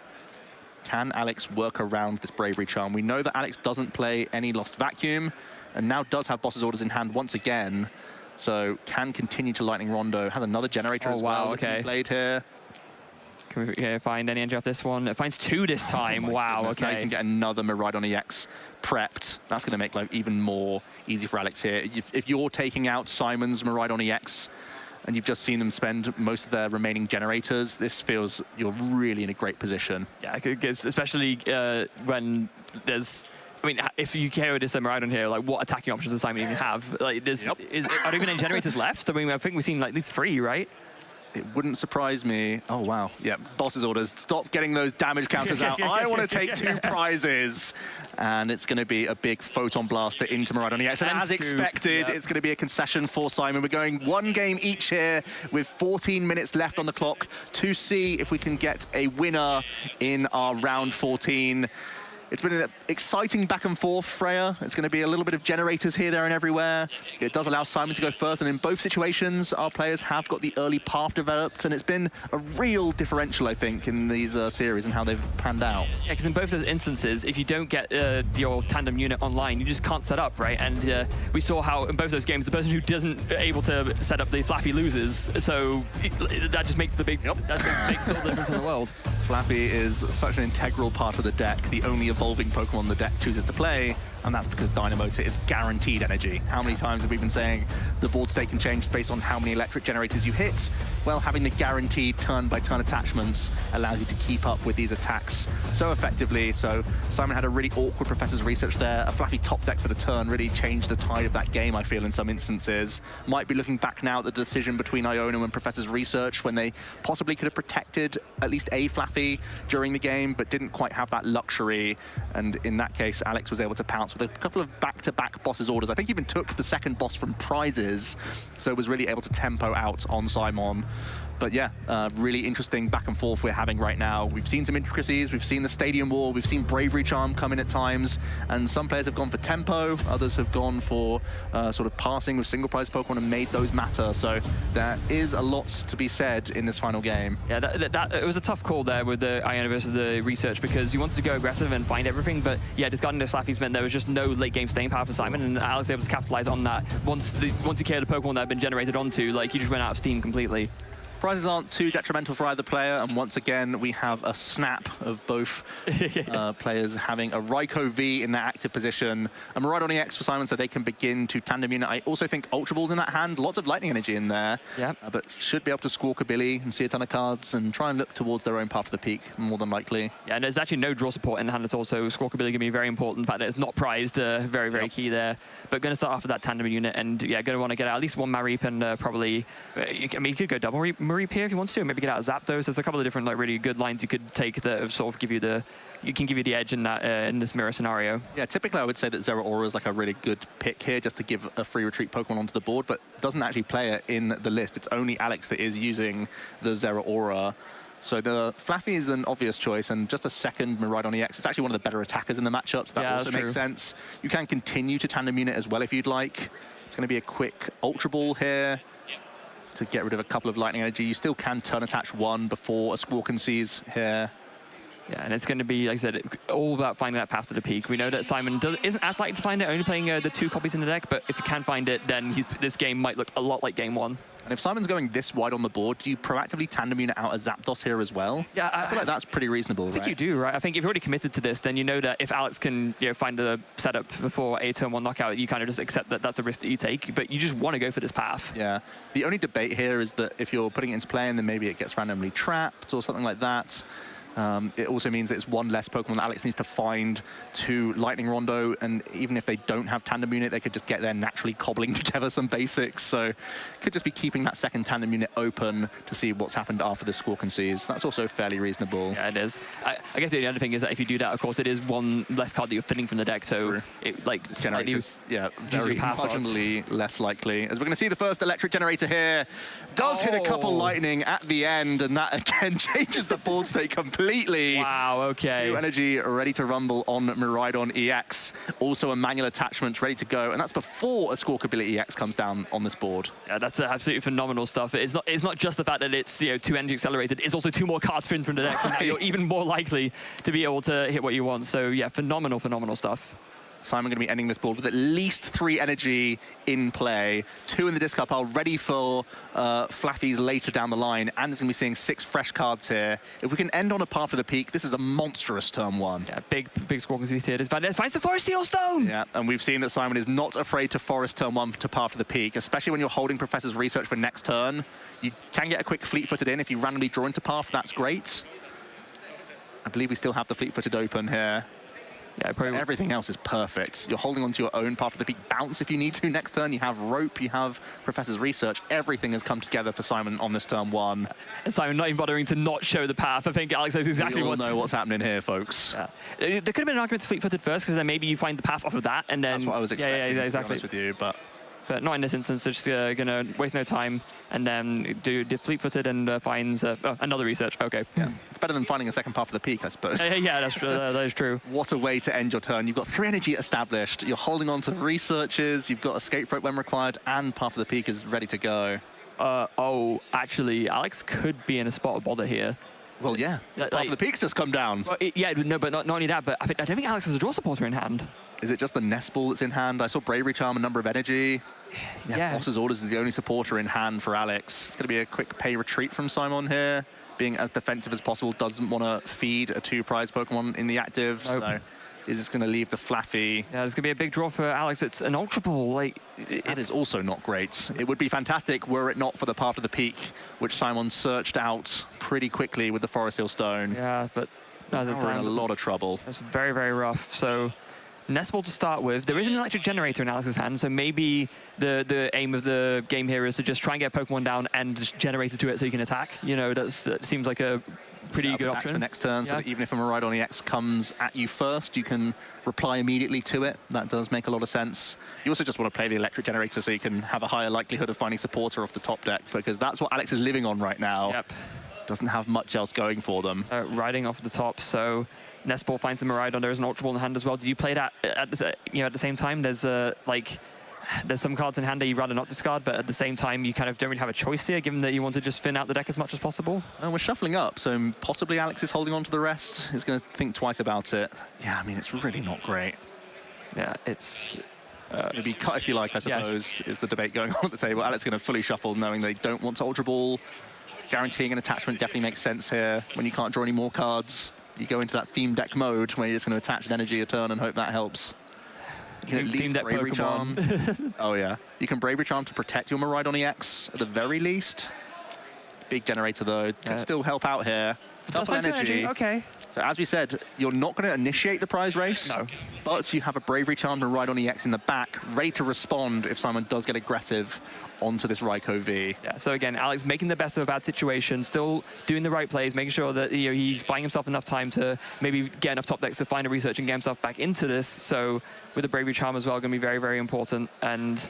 Can Alex work around this Bravery Charm? We know that Alex doesn't play any Lost Vacuum and now does have Boss's Orders in hand once again. So can continue to Lightning Rondo. Has another generator as well that can be played here. Can we find any energy off this one? It finds 2 this time. Wow, goodness. Now you can get another Miraidon EX prepped. That's going to make life even more easy for Alex here. If you're taking out Simon's Miraidon EX and you've just seen them spend most of their remaining generators, this feels you're really in a great position. Yeah, especially when there's... I mean, if you KO this Miraidon here, like, what attacking options does Simon even have? Like, are there even any generators left? I mean, I think we've seen like at least 3, right? It wouldn't surprise me. Oh, wow. Yeah, Boss's Orders. Stop getting those damage counters out. I want to take 2 prizes. And it's going to be a big Photon Blaster into Miraidon EX. And as expected, it's going to be a concession for Simon. We're going 1 game each here with 14 minutes left on the clock to see if we can get a winner in our round 14. It's been an exciting back and forth, Freya. It's going to be a little bit of generators here, there, and everywhere. It does allow Simon to go first, and in both situations, our players have got the early path developed, and it's been a real differential, I think, in these series and how they've panned out. Yeah, because in both those instances, if you don't get your tandem unit online, you just can't set up, right? And we saw how in both those games, the person who doesn't able to set up the Flaaffy loses, so that just makes the big, that makes all the difference in the world. Flaaffy is such an integral part of the deck, the only evolving Pokemon the deck chooses to play, and that's because Dynamotor is guaranteed energy. How many times have we been saying the board state can change based on how many electric generators you hit? Well, having the guaranteed turn-by-turn attachments allows you to keep up with these attacks so effectively. So Simon had a really awkward Professor's Research there. A Flaaffy top deck for the turn really changed the tide of that game, I feel, in some instances. Might be looking back now at the decision between Iono and Professor's Research when they possibly could have protected at least a Flaaffy during the game, but didn't quite have that luxury. And in that case, Alex was able to pounce with a couple of back-to-back bosses orders. I think even took the second boss from prizes, so was really able to tempo out on Simon. But yeah, really interesting back and forth we're having right now. We've seen some intricacies, we've seen the Stadium Wall, we've seen Bravery Charm come in at times, and some players have gone for tempo, others have gone for sort of passing with single prize Pokemon and made those matter. So there is a lot to be said in this final game. Yeah, it was a tough call there with the Iono versus the Research, because you wanted to go aggressive and find everything, but yeah, discarding those Flaaffys meant there was just no late game staying power for Simon, and Alex was able to capitalize on that. Once you cleared the Pokemon that had been generated onto, like, you just went out of steam completely. Prizes aren't too detrimental for either player, and once again we have a snap of both players having a Raikou V in their active position, a Miraidon EX for Simon so they can begin to tandem unit. I also think Ultra Ball's in that hand, lots of lightning energy in there, but should be able to Squawkabilly and see a ton of cards and try and look towards their own path of the peak, more than likely. Yeah, and there's actually no draw support in the hand at all, so Squawkabilly going to be very important. The fact that it's not prized, very, very key there. But going to start off with that tandem unit, and yeah, going to want to get out at least one Mareep, and probably, I mean, you could go double Mareep here if you want to, maybe get out of Zapdos. There's a couple of different, like, really good lines you could take that sort of give you the edge in that in this mirror scenario. Yeah, typically I would say that Zeraora is like a really good pick here, just to give a free retreat Pokemon onto the board, but doesn't actually play it in the list. It's only Alex that is using the Zeraora. So the Flaaffy is an obvious choice, and just a second Miraidon EX. It's actually one of the better attackers in the matchup, so that also makes sense. You can continue to tandem unit as well if you'd like. It's going to be a quick Ultra Ball here to get rid of a couple of lightning energy. You still can turn attach one before a Squawk sees here. Yeah, and it's going to be, like I said, all about finding that path to the peak. We know that Simon isn't as likely to find it, only playing the 2 copies in the deck, but if you can find it, then this game might look a lot like game 1. And if Simon's going this wide on the board, do you proactively tandem unit out a Zapdos here as well? Yeah, I feel like that's pretty reasonable, I think you do, right? I think if you're already committed to this, then you know that if Alex can find the setup before a turn 1 knockout, you kind of just accept that that's a risk that you take, but you just want to go for this path. Yeah. The only debate here is that if you're putting it into play and then maybe it gets randomly trapped or something like that, it also means that it's one less Pokemon that Alex needs to find to Lightning Rondo, and even if they don't have tandem unit, they could just get there naturally cobbling together some basics. So could just be keeping that second tandem unit open to see what's happened after the Squawk and Seas. That's also fairly reasonable. Yeah, it is. I guess the other thing is that if you do that, of course, it is one less card that you're thinning from the deck, so it like generators, very marginally less likely. As we're going to see the first electric generator here, does hit a couple lightning at the end, and that again changes the board state completely. Wow, okay. New energy ready to rumble on Miraidon EX. Also a manual attachment ready to go, and that's before a Squawkabilly EX comes down on this board. Yeah, that's absolutely phenomenal stuff. It's not just the fact that it's 2 energy accelerated, it's also 2 more cards pinned from the deck, so now you're even more likely to be able to hit what you want. So yeah, phenomenal stuff. Simon going to be ending this board with at least 3 energy in play, 2 in the discard pile, ready for Flaaffys later down the line, and it's going to be seeing 6 fresh cards here. If we can end on a path to the peak, this is a monstrous turn 1. Yeah, big Squawk and Seas here. Finds the Forest Seal Stone! Yeah, and we've seen that Simon is not afraid to forest turn 1 to path to the peak, especially when you're holding Professor's Research for next turn. You can get a quick fleet-footed in if you randomly draw into path, that's great. I believe we still have the fleet-footed open here. Yeah, everything else is perfect. You're holding onto your own path to the peak. Bounce if you need to next turn. You have Rope, you have Professor's Research. Everything has come together for Simon on this turn 1. And Simon not even bothering to not show the path. I think Alex knows exactly what... We all know what's happening here, folks. Yeah. There could have been an argument to fleet-footed first, because then maybe you find the path off of that, and then... That's what I was expecting, to be honest with you, but... But not in this instance, so just going to waste no time and then do fleet-footed and finds another research. Okay. Yeah. It's better than finding a second path of the peak, I suppose. Yeah, that's true. That is true. What a way to end your turn. You've got 3 energy established. You're holding on to researches. You've got escape rope when required, and path of the peak is ready to go. Oh, actually, Alex could be in a spot of bother here. Well, yeah. Path of the peak's just come down. Well, yeah, no, but not only that, but I don't think Alex has a draw supporter in hand. Is it just the Nest Ball that's in hand? I saw Bravery Charm, a number of energy. Yeah, Boss's Orders is the only supporter in hand for Alex. It's going to be a quick pay retreat from Simon here. Being as defensive as possible, doesn't want to feed a 2-prize Pokemon in the active. Nope. So is just going to leave the Flaaffy. Yeah, it's going to be a big draw for Alex. It's an Ultra Ball. Like, that is also not great. It would be fantastic were it not for the path of the peak, which Simon searched out pretty quickly with the Forest Hill Stone. Yeah, but as it stands, in a lot of trouble. That's very, very rough. So Nest Ball to start with. There is an Electric Generator in Alex's hand, so maybe the aim of the game here is to just try and get Pokemon down and just generate it to it so you can attack. You know, that seems like a pretty good option for next turn, so that even if a Miraidon EX comes at you first, you can reply immediately to it. That does make a lot of sense. You also just want to play the Electric Generator so you can have a higher likelihood of finding supporter off the top deck, because that's what Alex is living on right now. Yep. Doesn't have much else going for them. Riding off the top, so Nest Ball finds the Miraidon. There is an Ultra Ball in the hand as well. Do you play that at the same time? There's there's some cards in hand that you'd rather not discard, but at the same time, you kind of don't really have a choice here, given that you want to just thin out the deck as much as possible. And we're shuffling up, so possibly Alex is holding on to the rest. He's going to think twice about it. Yeah, I mean, it's really not great. Yeah, it's going to be cut if you like, I suppose, is the debate going on at the table. Alex is going to fully shuffle, knowing they don't want to Ultra Ball. Guaranteeing an attachment definitely makes sense here. When you can't draw any more cards, you go into that theme deck mode where you're just going to attach an energy a turn and hope that helps. You can at least Bravery Charm. Oh, yeah. You can Bravery Charm to protect your Miraidon EX at the very least. Big generator, though. Can still help out here. Double energy. Okay. So as we said, you're not going to initiate the prize race. No. But you have a Bravery Charm to Miraidon EX in the back, ready to respond if someone does get aggressive onto this Raikou V. Yeah, so again, Alex making the best of a bad situation, still doing the right plays, making sure that he's buying himself enough time to maybe get enough top decks to find a research and get himself back into this. So with the Bravery Charm as well, going to be very, very important. And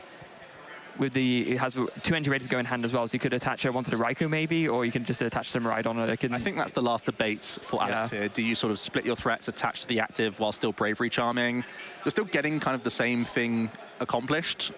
with it has 2 energy ready to go in hand as well, so you could attach one to the Raikou maybe, or you can just attach some Miraidon. I think that's the last debate for Alex here. Do you sort of split your threats, attach to the active while still Bravery Charming? You're still getting kind of the same thing accomplished,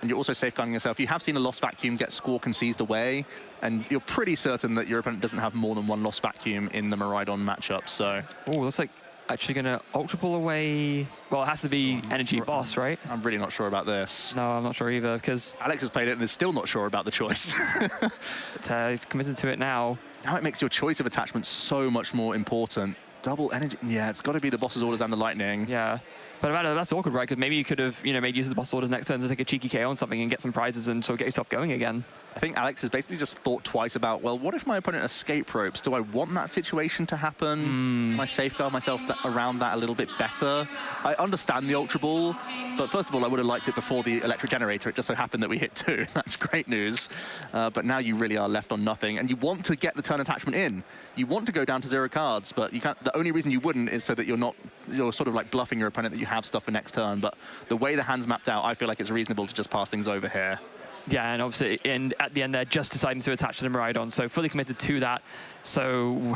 and you're also safeguarding yourself. You have seen a Lost Vacuum get Squawk and seized away, and you're pretty certain that your opponent doesn't have more than one Lost Vacuum in the Miraidon matchup, so... Oh, looks like actually going to Ultra Ball away. Well, it has to be energy boss, right? I'm really not sure about this. No, I'm not sure either, because Alex has played it and is still not sure about the choice. But, he's committed to it now. Now it makes your choice of attachment so much more important. Double energy. Yeah, it's got to be the Boss's Orders and the Lightning. Yeah. But that's awkward, right? Because maybe you could have, made use of the Boss's Orders next turn to take a cheeky KO on something and get some prizes and sort of get yourself going again. I think Alex has basically just thought twice about, well, what if my opponent escape ropes? Do I want that situation to happen? Can I safeguard myself around that a little bit better? I understand the Ultra Ball, but first of all, I would have liked it before the Electric Generator. It just so happened that we hit 2. That's great news. But now you really are left on nothing, and you want to get the turn attachment in. You want to go down to 0 cards, but you can't. The only reason you wouldn't is so that you're sort of like bluffing your opponent that you have stuff for next turn. But the way the hand's mapped out, I feel like it's reasonable to just pass things over here. Yeah, and obviously, at the end, they're just deciding to attach to the Miraidon, so fully committed to that. So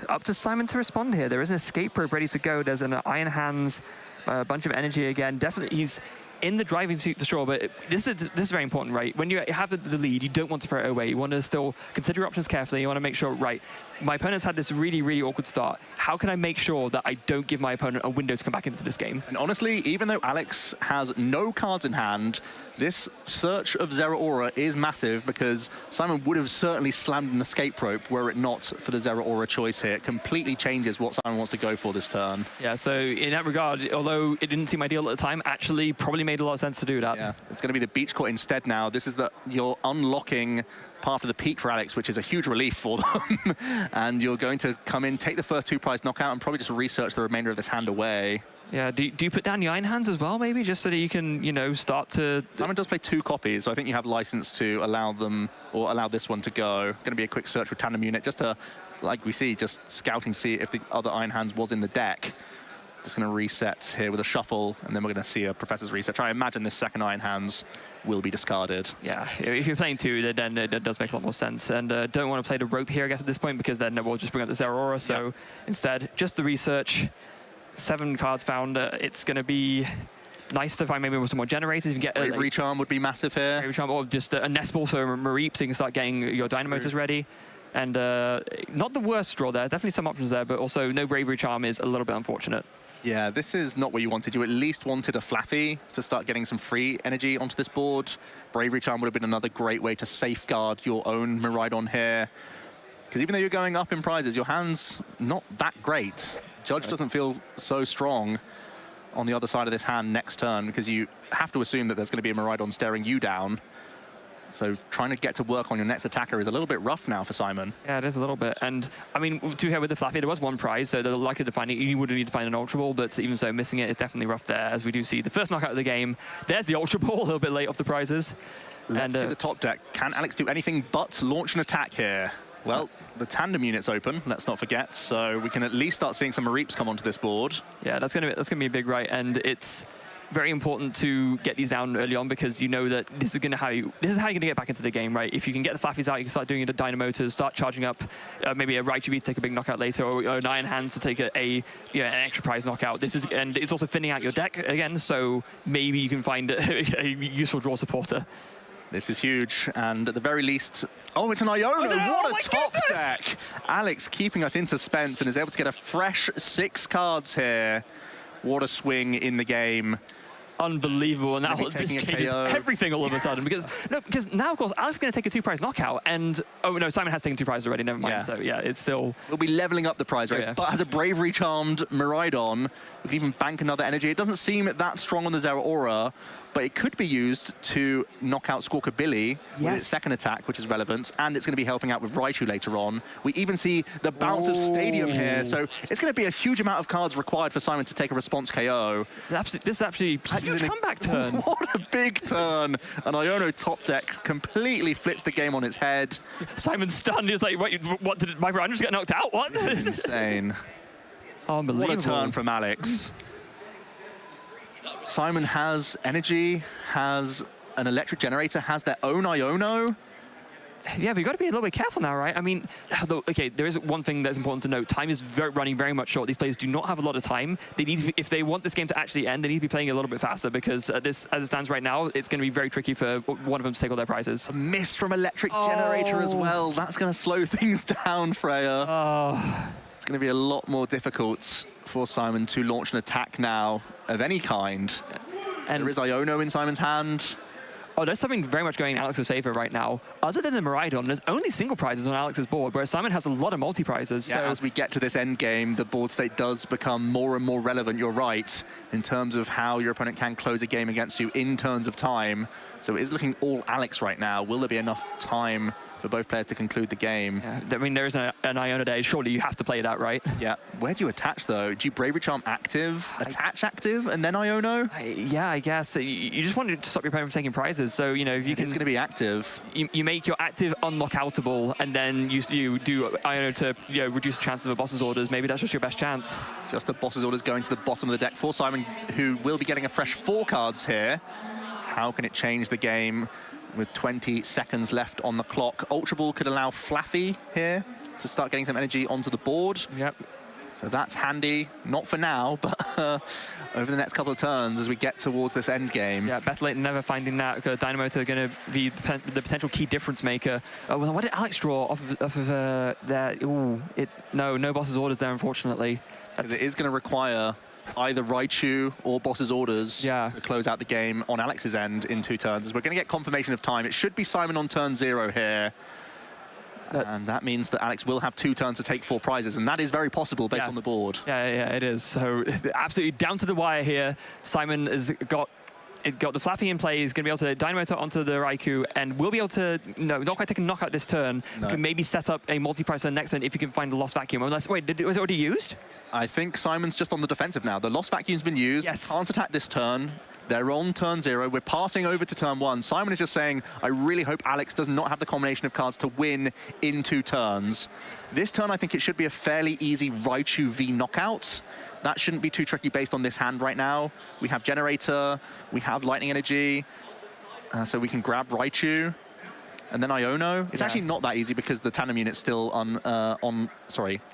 up to Simon to respond here. There is an escape rope ready to go. There's an Iron Hands, a bunch of energy again. Definitely, he's in the driving seat for sure, but this is very important, right? When you have the lead, you don't want to throw it away. You want to still consider your options carefully. You want to make sure, right, my opponent's had this really, really awkward start. How can I make sure that I don't give my opponent a window to come back into this game? And honestly, even though Alex has no cards in hand, this search of Zeraora is massive, because Simon would have certainly slammed an escape rope were it not for the Zeraora choice here. It completely changes what Simon wants to go for this turn. Yeah, so in that regard, although it didn't seem ideal at the time, actually probably made a lot of sense to do that. Yeah, it's going to be the Beach Court instead now. This is you're unlocking path of the peak for Alex, which is a huge relief for them. And you're going to come in, take the first 2 prize knockout, and probably just research the remainder of this hand away. Yeah, do you put down the Iron Hands as well, maybe, just so that you can, start to... Simon does play 2 copies, so I think you have license to allow them, or allow this one to go. Going to be a quick search for Tandem Unit, just to, like we see, just scouting to see if the other Iron Hands was in the deck. Just going to reset here with a shuffle, and then we're going to see a Professor's Research. I imagine this second Iron Hands will be discarded. Yeah, if you're playing 2, then it does make a lot more sense. And don't want to play the Rope here, I guess, at this point, because then we'll just bring up the Zeraora. So instead, just the Research. 7 cards found. It's going to be nice to find maybe some more generators. You can get Bravery Charm would be massive here. Bravery Charm, or just a Nest Ball for Mareep, so you can start getting your Dynamotors ready. And not the worst draw there. Definitely some options there, but also no Bravery Charm is a little bit unfortunate. Yeah, this is not what you wanted. You at least wanted a Flaaffy to start getting some free energy onto this board. Bravery Charm would have been another great way to safeguard your own Miraidon here. Because even though you're going up in prizes, your hand's not that great. Judge doesn't feel so strong on the other side of this hand next turn, because you have to assume that there's going to be a Miraidon staring you down. So trying to get to work on your next attacker is a little bit rough now for Simon. Yeah, it is a little bit. And I mean, to here with the Flaaffy, there was 1 prize, so they're likely to find it. You would need to find an Ultra Ball, but even so, missing it is definitely rough there, as we do see the first knockout of the game. There's the Ultra Ball, a little bit late off the prizes. Let's see the top deck. Can Alex do anything but launch an attack here? Well, the tandem unit's open, let's not forget, so we can at least start seeing some Mareeps come onto this board. Yeah, that's gonna be a big right, and it's very important to get these down early on, because you know that this is how you're gonna get back into the game, right? If you can get the Flaaffys out, you can start doing the Dynamotors, start charging up maybe a Raichu V to take a big knockout later, or an Iron Hands to take an extra prize knockout. And it's also thinning out your deck again, so maybe you can find a useful draw supporter. This is huge, and at the very least... Oh, it's an Iono! What a top deck! Alex keeping us in suspense and is able to get a fresh 6 cards here. What a swing in the game. Unbelievable, and now this changes everything all of a sudden, because now of course Alex is going to take a 2 prize knockout, and oh no, Simon has taken 2 prizes already, never mind. So yeah, it's still, we'll be leveling up the prize race, but as a Bravery Charmed Miraidon, we can even bank another energy. It doesn't seem that strong on the Zeraora, but it could be used to knock out Squawkabilly with its second attack, which is relevant, and it's going to be helping out with Raichu later on. We even see the bounce of Stadium here, so it's going to be a huge amount of cards required for Simon to take a response KO. This is actually a huge comeback turn. What a big turn. An Iono top deck completely flips the game on its head. Simon's stunned. He's like, what did my Ryan just get knocked out? What? This is insane. Unbelievable. What a turn from Alex. Simon has energy, has an electric generator, has their own Iono. Yeah, but you've got to be a little bit careful now, right? I mean, okay, there is one thing that's important to note. Time is running very much short. These players do not have a lot of time. They need if they want this game to actually end, they need to be playing a little bit faster, because as it stands right now, it's going to be very tricky for one of them to take all their prizes. A miss from electric generator as well. That's going to slow things down, Freya. It's going to be a lot more difficult for Simon to launch an attack now of any kind. And there is Iono in Simon's hand. Oh, there's something very much going in Alex's favor right now. Other than the Miraidon, there's only single prizes on Alex's board, whereas Simon has a lot of multi-prizes. Yeah, so as we get to this end game, the board state does become more and more relevant, you're right, in terms of how your opponent can close a game against you in turns of time. So it is looking all Alex right now. Will there be enough time for both players to conclude the game? Yeah, I mean, there is an Iono day. Surely you have to play that, right? Yeah. Where do you attach, though? Do you Bravery Charm active, attach active, and then Iono? Yeah, I guess. You just want to stop your opponent from taking prizes. So, you know, if you can... It's going to be active. You make your active unknockoutable, and then you do Iono to reduce the chances of a boss's orders. Maybe that's just your best chance. Just a boss's orders going to the bottom of the deck for Simon, who will be getting a fresh 4 cards here. How can it change the game with 20 seconds left on the clock? Ultra Ball could allow Flaaffy here to start getting some energy onto the board. Yep. So that's handy, not for now, but over the next couple of turns as we get towards this end game. Yeah, better late than never finding that. Dynamotor going to be the potential key difference maker. Oh, well, what did Alex draw off of that? Ooh, no boss's orders there, unfortunately. It is going to require either Raichu or boss's orders to close out the game on Alex's end in 2 turns. As we're going to get confirmation of time. It should be Simon on turn 0 here. And that means that Alex will have 2 turns to take 4 prizes, and that is very possible based on the board. Yeah, it is. So absolutely down to the wire here. Simon has got the Flaaffy in play. He's going to be able to Dynamotor onto the Raikou, and will be able to, not quite take a knockout this turn. No. Can maybe set up a multi-prize turn next turn if you can find the Lost Vacuum. Unless, wait, was it already used? I think Simon's just on the defensive now. The Lost Vacuum's been used. Yes. Can't attack this turn. They're on turn 0. We're passing over to turn 1. Simon is just saying, I really hope Alex does not have the combination of cards to win in 2 turns. This turn, I think it should be a fairly easy Raichu V knockout. That shouldn't be too tricky based on this hand right now. We have Generator, we have Lightning Energy, so we can grab Raichu. And then Iono. It's actually not that easy because the tandem unit's still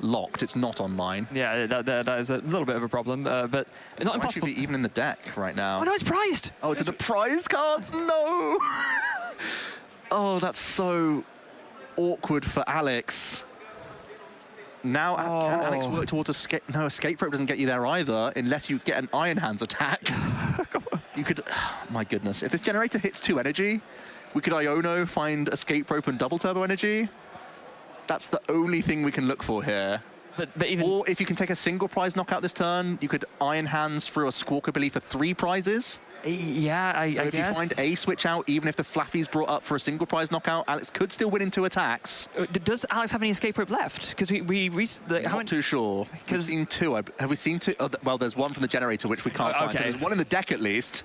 locked. It's not online. Yeah, that is a little bit of a problem, but it's not impossible. Be even in the deck right now. Oh no, it's prized! Oh, it's in the prize cards? No! Oh, that's so awkward for Alex. Now, can Alex work towards escape? No, Escape Rope doesn't get you there either, unless you get an Iron Hands attack. You could, oh, my goodness. If this Generator hits 2 energy, we could Iono, find Escape Rope and double turbo energy. That's the only thing we can look for here. But even... Or if you can take a single prize knockout this turn, you could Iron Hands through a Squawkabilly for 3 prizes. Yeah, I if guess. you find a switch out, even if the Flaaffy's brought up for a single prize knockout, Alex could still win in 2 attacks. Does Alex have any Escape Rope left? Because we reached... Not too sure. We've seen 2. Have we seen 2? Oh, well, there's 1 from the Generator, which we can't find. So there's 1 in the deck at least.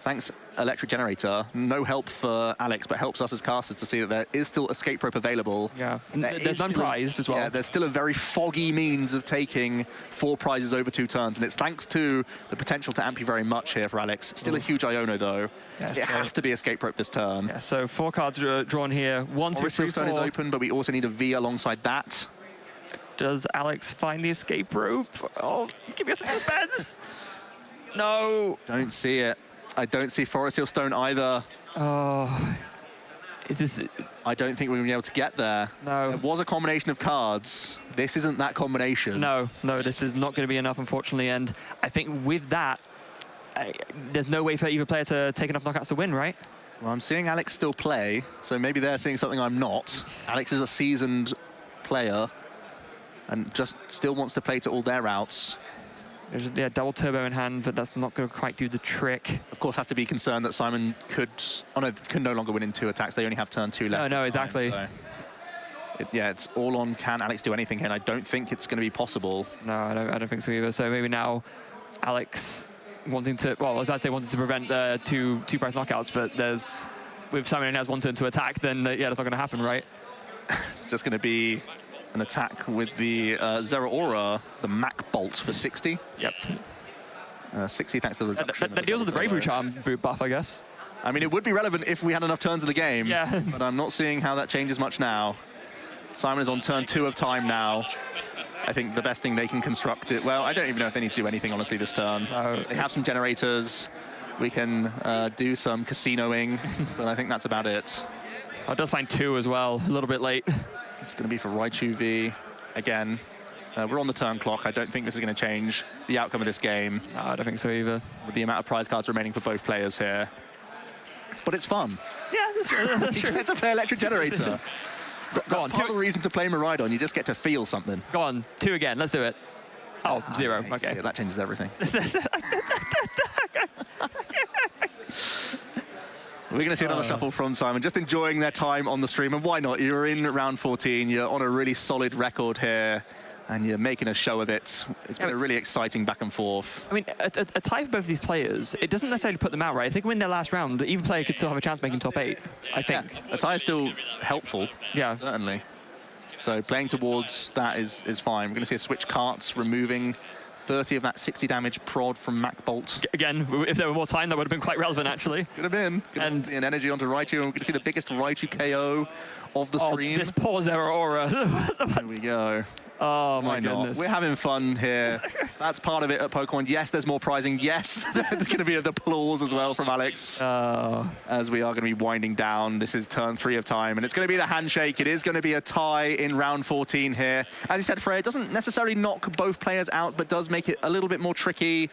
Thanks, Electric Generator. No help for Alex, but helps us as casters to see that there is still Escape Rope available. Yeah, there's none prized as well. Yeah, there's still a very foggy means of taking 4 prizes over 2 turns, and it's thanks to the potential to amp you very much here for Alex. Still a huge Iono, though. Yes, it has to be Escape Rope this turn. Yeah, so 4 cards drawn here. 1, 2, 3, 4. Stone is open, but we also need a V alongside that. Does Alex find the Escape Rope? Oh, give me a suspense. No. Don't see it. I don't see Forest Seal Stone either. Oh, is this... I don't think we're going to be able to get there. No. There was a combination of cards. This isn't that combination. No, this is not going to be enough, unfortunately. And I think with that, there's no way for either player to take enough knockouts to win, right? Well, I'm seeing Alex still play, so maybe they're seeing something I'm not. Alex is a seasoned player and just still wants to play to all their outs. There's double turbo in hand, but that's not going to quite do the trick. Of course, has to be concerned that Simon could no longer win in 2 attacks. They only have turn 2 left. No, exactly. So it's all on, can Alex do anything here? And I don't think it's going to be possible. No, I don't think so either. So maybe now Alex wanting to, well, I was about to say wanting to prevent 2 prize knockouts, but with Simon only has 1 turn to attack, then that's not going to happen, right? It's just going to be an attack with the Zeraora, the Mac Bolt for 60. Yep. 60 thanks to the reduction. That deals with the Bravery Charm buff, I guess. I mean, it would be relevant if we had enough turns of the game. Yeah. But I'm not seeing how that changes much now. Simon is on turn 2 of time now. I think the best thing they can construct it. Well, I don't even know if they need to do anything, honestly, this turn. No. They have some generators. We can do some casinoing, but I think that's about it. Oh, it does find 2 as well, a little bit late. It's going to be for Raichu V again. We're on the turn clock. I don't think this is going to change the outcome of this game. No, I don't think so either. With the amount of prize cards remaining for both players here. But it's fun. Yeah, that's true. You get to play Electric Generator. Go on, part of the reason to play Miraidon. You just get to feel something. Go on, 2 again. Let's do it. Oh, 0. Okay. Yeah, that changes everything. We're going to see another shuffle from Simon, just enjoying their time on the stream. And why not? You're in round 14. You're on a really solid record here, and you're making a show of it. It's been a really exciting back and forth. I mean, a tie for both of these players, it doesn't necessarily put them out, right? I think win their last round, either player could still have a chance of making top 8, I think. Yeah, a tie is still helpful, certainly. So playing towards that is fine. We're going to see a Switch Carts removing 30 of that 60 damage prod from Mac Bolt. Again, if there were more time, that would have been quite relevant, actually. Could have been. And see an energy onto Raichu, and we're going to see the biggest Raichu KO of the stream. This poor Zeraora. There we go. Oh, my goodness. We're having fun here. That's part of it at Pokemon. Yes, there's more prizing. Yes, there's going to be the applause as well from Alex. As we are going to be winding down. This is turn 3 of time, and it's going to be the handshake. It is going to be a tie in round 14 here. As you said, Freya, it doesn't necessarily knock both players out, but does make it a little bit more tricky.